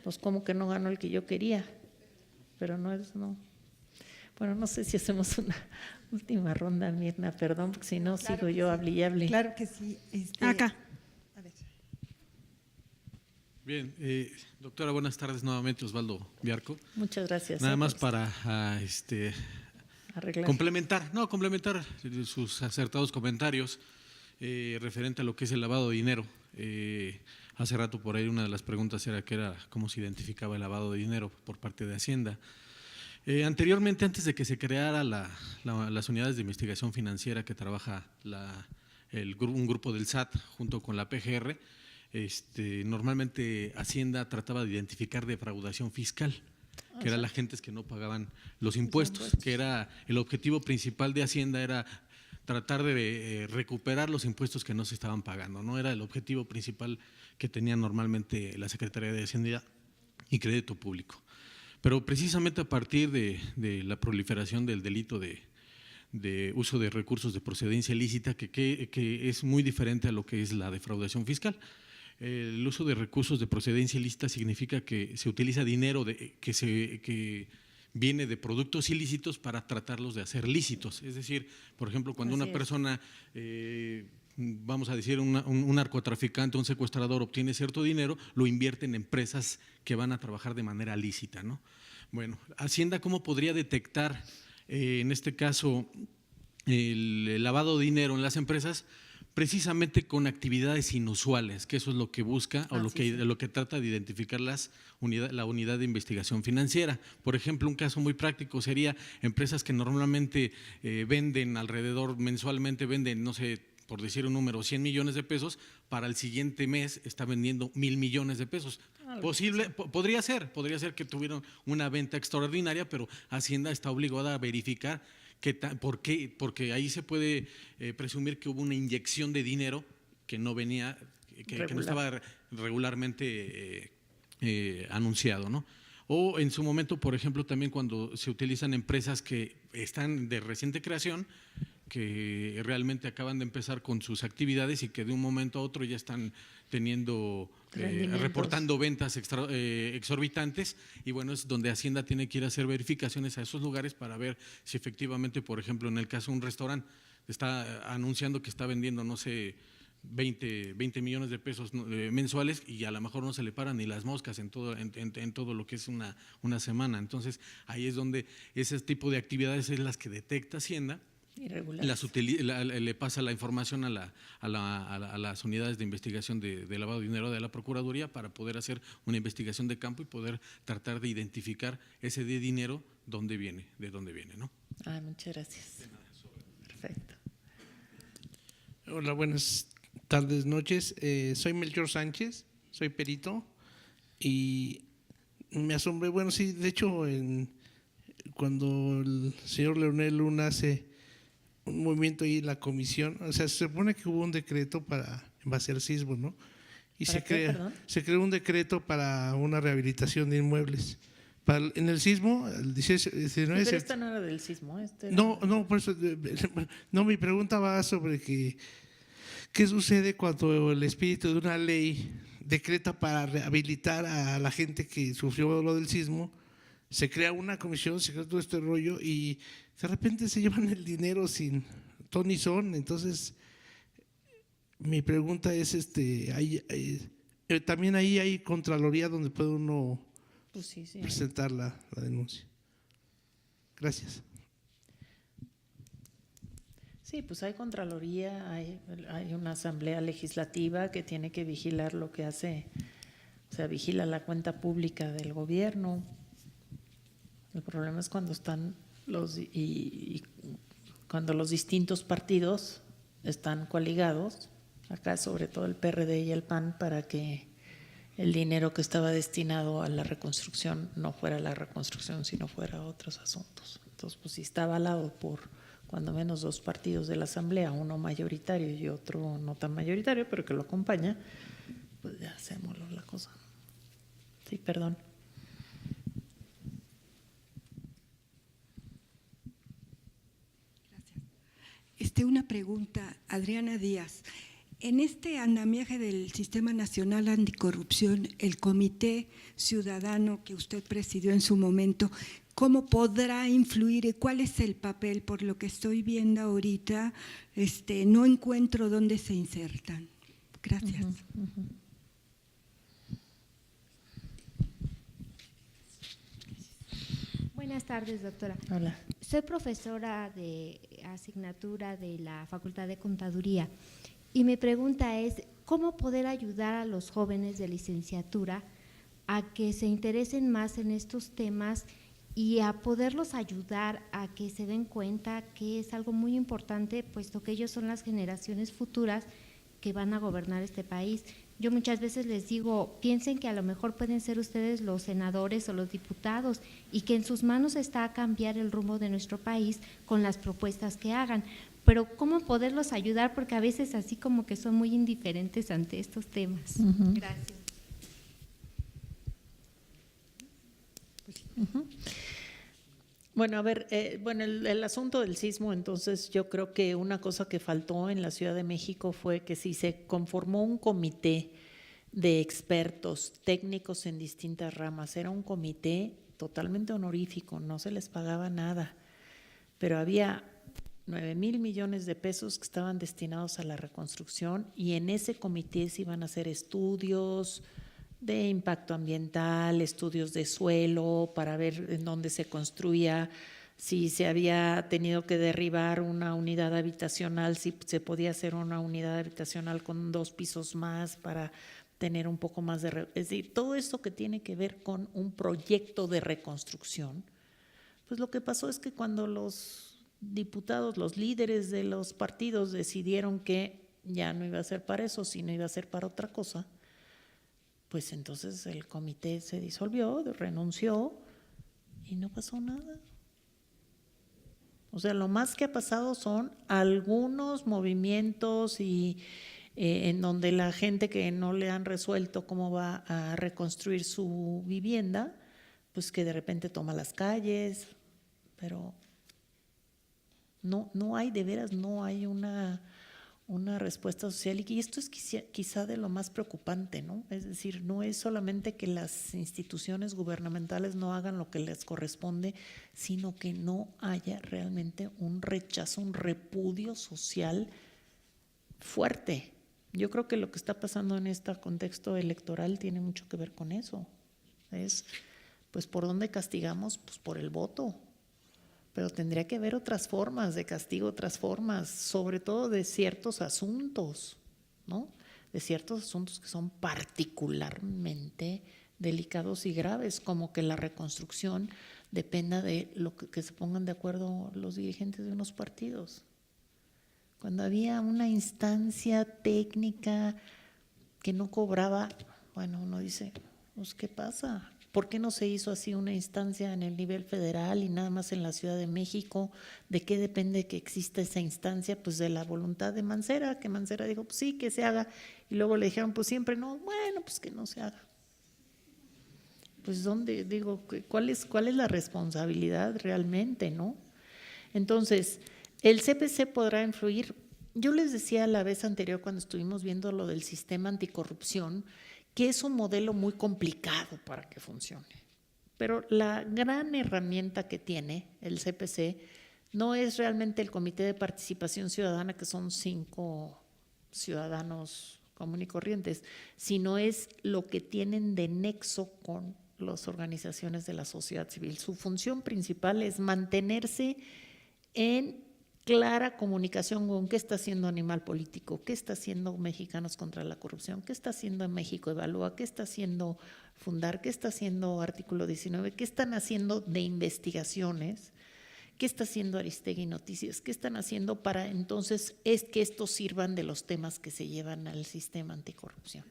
Pues ¿cómo que no ganó el que yo quería? Pero no. Bueno, no sé si hacemos una última ronda, Mirna, perdón, porque si no sigo yo hable y hable. Claro que sí. Acá. A ver. Bien, doctora, buenas tardes nuevamente, Osvaldo Biarco. Muchas gracias. Nada más para arreglar. complementar sus acertados comentarios referente a lo que es el lavado de dinero. Hace rato por ahí una de las preguntas era cómo se identificaba el lavado de dinero por parte de Hacienda. Anteriormente, antes de que se creara las unidades de investigación financiera que trabaja un grupo del SAT junto con la PGR, normalmente Hacienda trataba de identificar defraudación fiscal, que eran las gentes que no pagaban los impuestos, que era el objetivo principal de Hacienda, era tratar de recuperar los impuestos que no se estaban pagando, no era el objetivo principal que tenía normalmente la Secretaría de Hacienda y Crédito Público. Pero precisamente a partir de la proliferación del delito de uso de recursos de procedencia ilícita, que es muy diferente a lo que es la defraudación fiscal. El uso de recursos de procedencia ilícita significa que se utiliza dinero que viene de productos ilícitos para tratarlos de hacer lícitos. Es decir, por ejemplo, cuando una persona, vamos a decir, un narcotraficante, un secuestrador obtiene cierto dinero, lo invierte en empresas que van a trabajar de manera lícita, ¿no? Bueno, Hacienda, ¿cómo podría detectar en este caso el lavado de dinero en las empresas? Precisamente con actividades inusuales, que eso es lo que busca o lo que trata de identificar la unidad de investigación financiera. Por ejemplo, un caso muy práctico sería empresas que normalmente venden mensualmente venden, no sé, por decir un número, 100 millones de pesos, para el siguiente mes está vendiendo 1,000 millones de pesos. Podría ser que tuvieran una venta extraordinaria, pero Hacienda está obligada a verificar ¿por qué? Porque ahí se puede presumir que hubo una inyección de dinero que no venía, que no estaba regularmente anunciado, ¿no? O en su momento, por ejemplo, también cuando se utilizan empresas que están de reciente creación, que realmente acaban de empezar con sus actividades y que de un momento a otro ya están teniendo, reportando ventas exorbitantes, y bueno, es donde Hacienda tiene que ir a hacer verificaciones a esos lugares para ver si efectivamente, por ejemplo, en el caso de un restaurante, está anunciando que está vendiendo, no sé, 20 millones de pesos mensuales, y a lo mejor no se le paran ni las moscas en todo lo que es una semana. Entonces, ahí es donde ese tipo de actividades es las que detecta Hacienda. Le pasa la información a las unidades de investigación de lavado de dinero de la Procuraduría para poder hacer una investigación de campo y poder tratar de identificar ese de dinero de dónde viene, ¿no? Muchas gracias. Perfecto. Hola, buenas tardes, noches. Soy Melchor Sánchez, soy perito y me asombré, bueno, sí, de hecho, cuando el señor Leonel Luna hace un movimiento ahí en la comisión, o sea, se supone que hubo un decreto en base al sismo, ¿no? Y se creó un decreto para una rehabilitación de inmuebles. En el sismo, el 19… Pero esta no era del sismo. No, por eso, no, mi pregunta va sobre qué sucede cuando el espíritu de una ley decreta para rehabilitar a la gente que sufrió lo del sismo. Se crea una comisión, se crea todo este rollo y de repente se llevan el dinero sin ton ni son. Entonces, mi pregunta es, también ahí hay Contraloría donde puede uno presentar la denuncia. Gracias. Sí, pues hay Contraloría, hay una Asamblea Legislativa que tiene que vigilar lo que hace, o sea, vigila la cuenta pública del gobierno. El problema es cuando están cuando los distintos partidos están coaligados, acá sobre todo el PRD y el PAN, para que el dinero que estaba destinado a la reconstrucción no fuera la reconstrucción, sino fuera a otros asuntos. Entonces, pues si está avalado por cuando menos 2 partidos de la Asamblea, uno mayoritario y otro no tan mayoritario, pero que lo acompaña, pues ya hacemos la cosa. Sí, perdón. Una pregunta, Adriana Díaz. En este andamiaje del Sistema Nacional Anticorrupción, el Comité Ciudadano que usted presidió en su momento, ¿cómo podrá influir y cuál es el papel? Por lo que estoy viendo ahorita, no encuentro dónde se insertan. Gracias. Buenas tardes, doctora. Hola. Soy profesora de asignatura de la Facultad de Contaduría y mi pregunta es, ¿cómo poder ayudar a los jóvenes de licenciatura a que se interesen más en estos temas y a poderlos ayudar a que se den cuenta que es algo muy importante, puesto que ellos son las generaciones futuras que van a gobernar este país? Yo muchas veces les digo, piensen que a lo mejor pueden ser ustedes los senadores o los diputados y que en sus manos está cambiar el rumbo de nuestro país con las propuestas que hagan. Pero ¿cómo poderlos ayudar? Porque a veces así como que son muy indiferentes ante estos temas. Gracias. Bueno, a ver, el asunto del sismo, entonces yo creo que una cosa que faltó en la Ciudad de México fue que si se conformó un comité de expertos técnicos en distintas ramas, era un comité totalmente honorífico, no se les pagaba nada, pero había 9,000 millones de pesos que estaban destinados a la reconstrucción y en ese comité se iban a hacer estudios de impacto ambiental, estudios de suelo para ver en dónde se construía, si se había tenido que derribar una unidad habitacional, si se podía hacer una unidad habitacional con 2 pisos más para tener un poco más de… Es decir, todo esto que tiene que ver con un proyecto de reconstrucción, pues lo que pasó es que cuando los diputados, los líderes de los partidos decidieron que ya no iba a ser para eso, sino iba a ser para otra cosa, pues entonces el comité se disolvió, renunció y no pasó nada. O sea, lo más que ha pasado son algunos movimientos y en donde la gente que no le han resuelto cómo va a reconstruir su vivienda, pues que de repente toma las calles, pero No hay, de veras, no hay una respuesta social, y esto es quizá de lo más preocupante, ¿no? Es decir, no es solamente que las instituciones gubernamentales no hagan lo que les corresponde, sino que no haya realmente un rechazo, un repudio social fuerte. Yo creo que lo que está pasando en este contexto electoral tiene mucho que ver con eso. Es, pues, ¿por dónde castigamos? Pues por el voto. Pero tendría que haber otras formas de castigo, otras formas, sobre todo de ciertos asuntos, ¿no? De ciertos asuntos que son particularmente delicados y graves, como que la reconstrucción dependa de lo que se pongan de acuerdo los dirigentes de unos partidos. Cuando había una instancia técnica que no cobraba, bueno, uno dice, pues, ¿qué pasa? ¿Por qué no se hizo así una instancia en el nivel federal y nada más en la Ciudad de México? ¿De qué depende que exista esa instancia? Pues de la voluntad de Mancera, que Mancera dijo, pues sí, que se haga. Y luego le dijeron, pues siempre no, bueno, pues que no se haga. Pues ¿dónde? Digo, ¿cuál es la responsabilidad realmente, no? Entonces, el CPC podrá influir. Yo les decía la vez anterior cuando estuvimos viendo lo del sistema anticorrupción, que es un modelo muy complicado para que funcione. Pero la gran herramienta que tiene el CPC no es realmente el Comité de Participación Ciudadana, que son 5 ciudadanos comunes y corrientes, sino es lo que tienen de nexo con las organizaciones de la sociedad civil. Su función principal es mantenerse en clara comunicación con qué está haciendo Animal Político, qué está haciendo Mexicanos contra la Corrupción, qué está haciendo México Evalúa, qué está haciendo Fundar, qué está haciendo Artículo 19, qué están haciendo de investigaciones, qué está haciendo Aristegui Noticias, qué están haciendo para entonces es que estos sirvan de los temas que se llevan al sistema anticorrupción.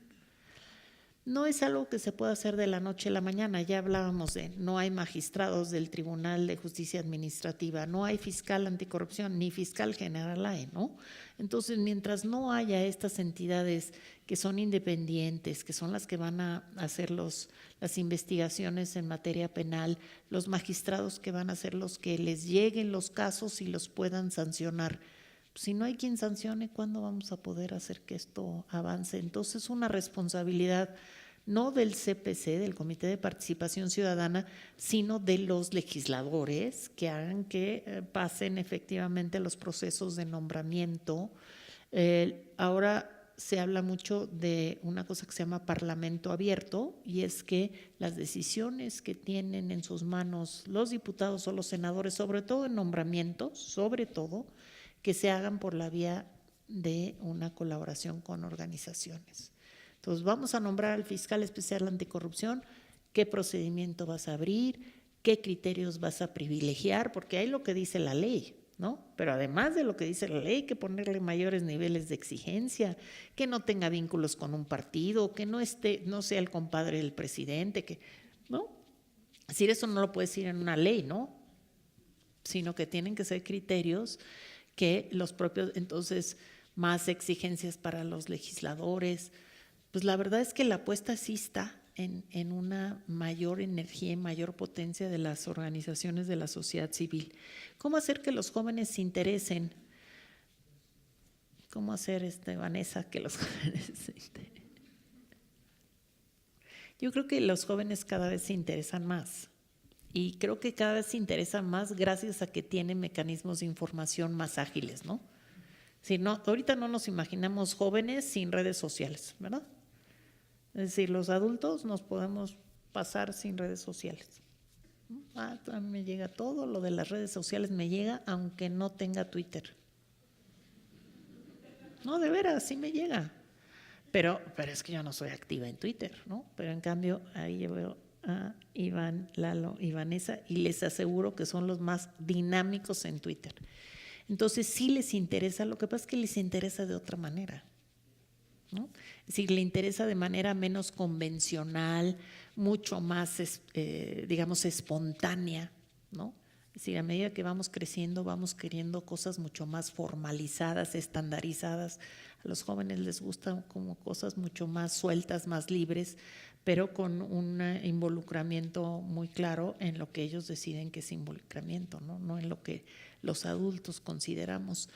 No es algo que se pueda hacer de la noche a la mañana. Ya hablábamos de no hay magistrados del Tribunal de Justicia Administrativa, no hay fiscal anticorrupción, ni fiscal general hay, ¿no? Entonces, mientras no haya estas entidades que son independientes, que son las que van a hacer las investigaciones en materia penal, los magistrados que van a ser los que les lleguen los casos y los puedan sancionar. Si no hay quien sancione, ¿cuándo vamos a poder hacer que esto avance? Entonces, es una responsabilidad no del CPC, del Comité de Participación Ciudadana, sino de los legisladores que hagan que pasen efectivamente los procesos de nombramiento. Ahora se habla mucho de una cosa que se llama Parlamento Abierto, y es que las decisiones que tienen en sus manos los diputados o los senadores, sobre todo en nombramientos, sobre todo, que se hagan por la vía de una colaboración con organizaciones. Entonces, vamos a nombrar al fiscal especial anticorrupción, qué procedimiento vas a abrir, qué criterios vas a privilegiar, porque hay lo que dice la ley, ¿no? Pero además de lo que dice la ley, hay que ponerle mayores niveles de exigencia, que no tenga vínculos con un partido, que no sea el compadre del presidente, ¿no? Es decir, eso no lo puedes decir en una ley, ¿no? Sino que tienen que ser criterios que los propios, entonces, más exigencias para los legisladores. Pues la verdad es que la apuesta sí está en una mayor energía y mayor potencia de las organizaciones de la sociedad civil. ¿Cómo hacer que los jóvenes se interesen? ¿Cómo hacer, Vanessa, que los jóvenes se interesen? Yo creo que los jóvenes cada vez se interesan más. Y creo que cada vez se interesan más gracias a que tienen mecanismos de información más ágiles, ¿no? Si no, ahorita no nos imaginamos jóvenes sin redes sociales, ¿verdad? Es decir, los adultos nos podemos pasar sin redes sociales. Me llega todo, lo de las redes sociales me llega aunque no tenga Twitter. No, de veras, sí me llega. Pero es que yo no soy activa en Twitter, ¿no? Pero en cambio, ahí yo veo a Iván, Lalo y Vanessa, y les aseguro que son los más dinámicos en Twitter. Entonces sí les interesa, lo que pasa es que les interesa de otra manera, ¿no? Es decir, le interesa de manera menos convencional, mucho más, digamos, espontánea, ¿no? Es decir, a medida que vamos creciendo, vamos queriendo cosas mucho más formalizadas, estandarizadas. A los jóvenes les gustan como cosas mucho más sueltas, más libres, pero con un involucramiento muy claro en lo que ellos deciden que es involucramiento, no en lo que los adultos consideramos.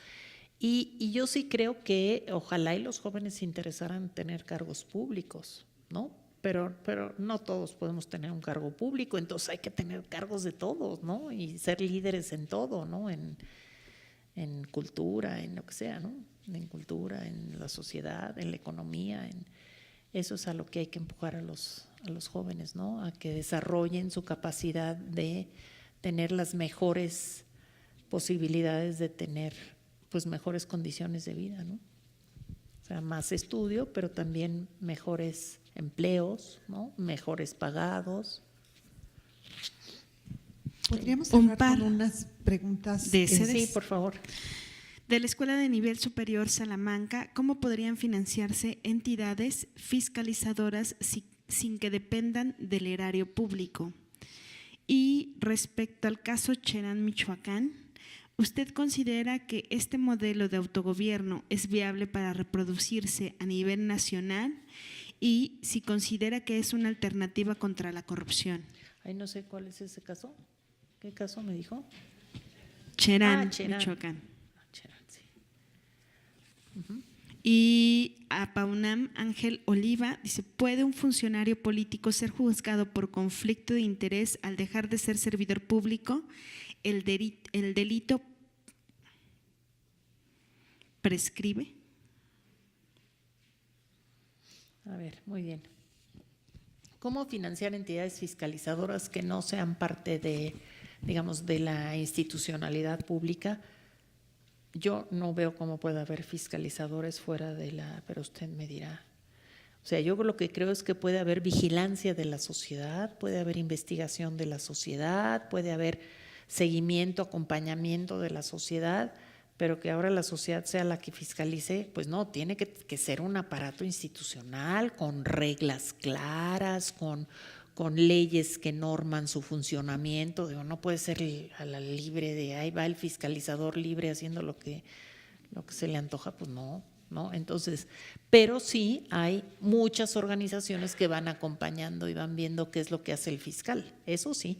Y yo sí creo que ojalá y los jóvenes se interesaran en tener cargos públicos, ¿no? Pero no todos podemos tener un cargo público, entonces hay que tener cargos de todos, ¿no? Y ser líderes en todo, ¿no? En cultura, en lo que sea, ¿no? En cultura, en la sociedad, en la economía, eso es a lo que hay que empujar a los jóvenes, ¿no? A que desarrollen su capacidad de tener las mejores posibilidades de tener pues mejores condiciones de vida, ¿no? O sea, más estudio, pero también mejores empleos, ¿no? Mejores pagados. ¿Podríamos Un cerrar par con unas preguntas? de sedes. Sí, por favor. De la Escuela de Nivel Superior Salamanca, ¿cómo podrían financiarse entidades fiscalizadoras sin que dependan del erario público? Y respecto al caso Cherán, Michoacán, ¿usted considera que este modelo de autogobierno es viable para reproducirse a nivel nacional? Y si considera que es una alternativa contra la corrupción. Ay, no sé cuál es ese caso. ¿Qué caso me dijo? Cherán, Cherán. Michoacán. Cherán, sí. Y a Paunam Ángel Oliva dice, ¿puede un funcionario político ser juzgado por conflicto de interés al dejar de ser servidor público? ¿El delito prescribe? A ver, muy bien. ¿Cómo financiar entidades fiscalizadoras que no sean parte de, digamos, de la institucionalidad pública? Yo no veo cómo puede haber fiscalizadores fuera de pero usted me dirá. O sea, yo lo que creo es que puede haber vigilancia de la sociedad, puede haber investigación de la sociedad, puede haber seguimiento, acompañamiento de la sociedad, pero que ahora la sociedad sea la que fiscalice, pues no, tiene que ser un aparato institucional con reglas claras, con leyes que norman su funcionamiento. Digo, no puede ser a la libre de ahí va el fiscalizador libre haciendo lo que se le antoja, pues no. Entonces, pero sí hay muchas organizaciones que van acompañando y van viendo qué es lo que hace el fiscal. Eso sí,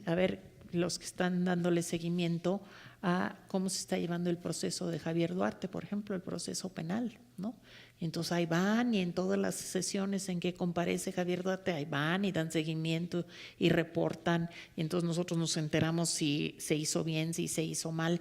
a ver, los que están dándole seguimiento a cómo se está llevando el proceso de Javier Duarte, por ejemplo, el proceso penal, ¿no? Entonces ahí van y en todas las sesiones en que comparece Javier Duarte, ahí van y dan seguimiento y reportan, y entonces nosotros nos enteramos si se hizo bien, si se hizo mal.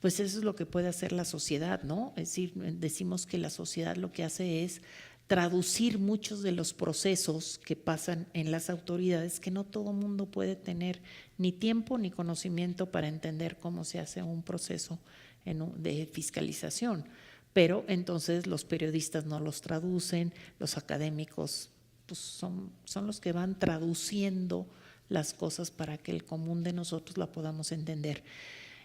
Pues eso es lo que puede hacer la sociedad, ¿no? Es decir, decimos que la sociedad lo que hace es traducir muchos de los procesos que pasan en las autoridades, que no todo mundo puede tener ni tiempo ni conocimiento para entender cómo se hace un proceso de fiscalización. Pero entonces los periodistas no los traducen, los académicos pues son los que van traduciendo las cosas para que el común de nosotros la podamos entender.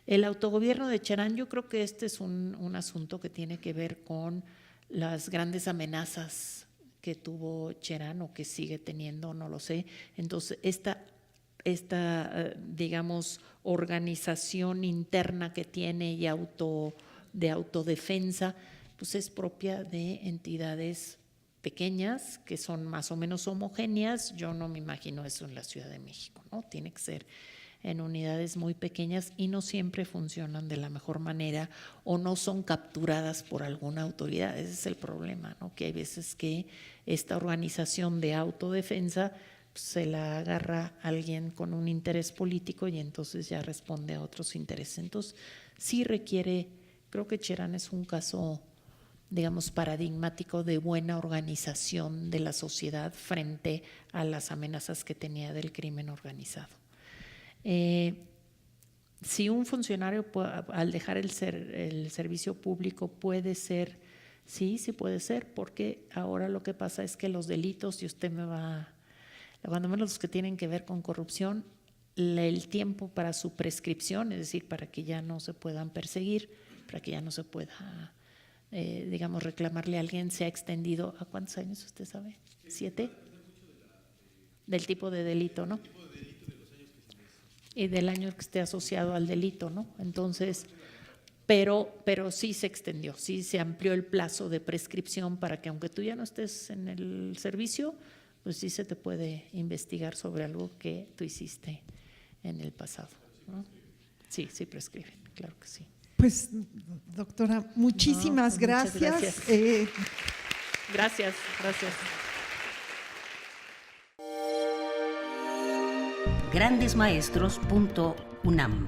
El autogobierno de Cherán, yo creo que este es un asunto que tiene que ver con las grandes amenazas que tuvo Cherán o que sigue teniendo, no lo sé. Entonces, esta digamos, organización interna que tiene y de autodefensa, pues es propia de entidades pequeñas que son más o menos homogéneas. Yo no me imagino eso en la Ciudad de México, ¿no? Tiene que ser en unidades muy pequeñas y no siempre funcionan de la mejor manera o no son capturadas por alguna autoridad. Ese es el problema, ¿no? Que hay veces que esta organización de autodefensa se la agarra alguien con un interés político y entonces ya responde a otros intereses. Entonces sí requiere, creo que Cherán es un caso, digamos, paradigmático de buena organización de la sociedad frente a las amenazas que tenía del crimen organizado. Si un funcionario al dejar el servicio público puede ser, sí puede ser, porque ahora lo que pasa es que los delitos, y usted me va, cuando menos los que tienen que ver con corrupción, el tiempo para su prescripción, es decir, para que ya no se puedan perseguir, para que ya no se pueda, digamos, reclamarle a alguien, se ha extendido. ¿A cuántos años usted sabe? ¿7? Del tipo de delito, ¿no? Y del año que esté asociado al delito, ¿no? Entonces, pero sí se extendió, sí se amplió el plazo de prescripción para que aunque tú ya no estés en el servicio, pues sí se te puede investigar sobre algo que tú hiciste en el pasado, ¿no? Sí, sí prescriben, claro que sí. Pues, doctora, muchísimas No, pues muchas gracias. Gracias, gracias. grandesmaestros.unam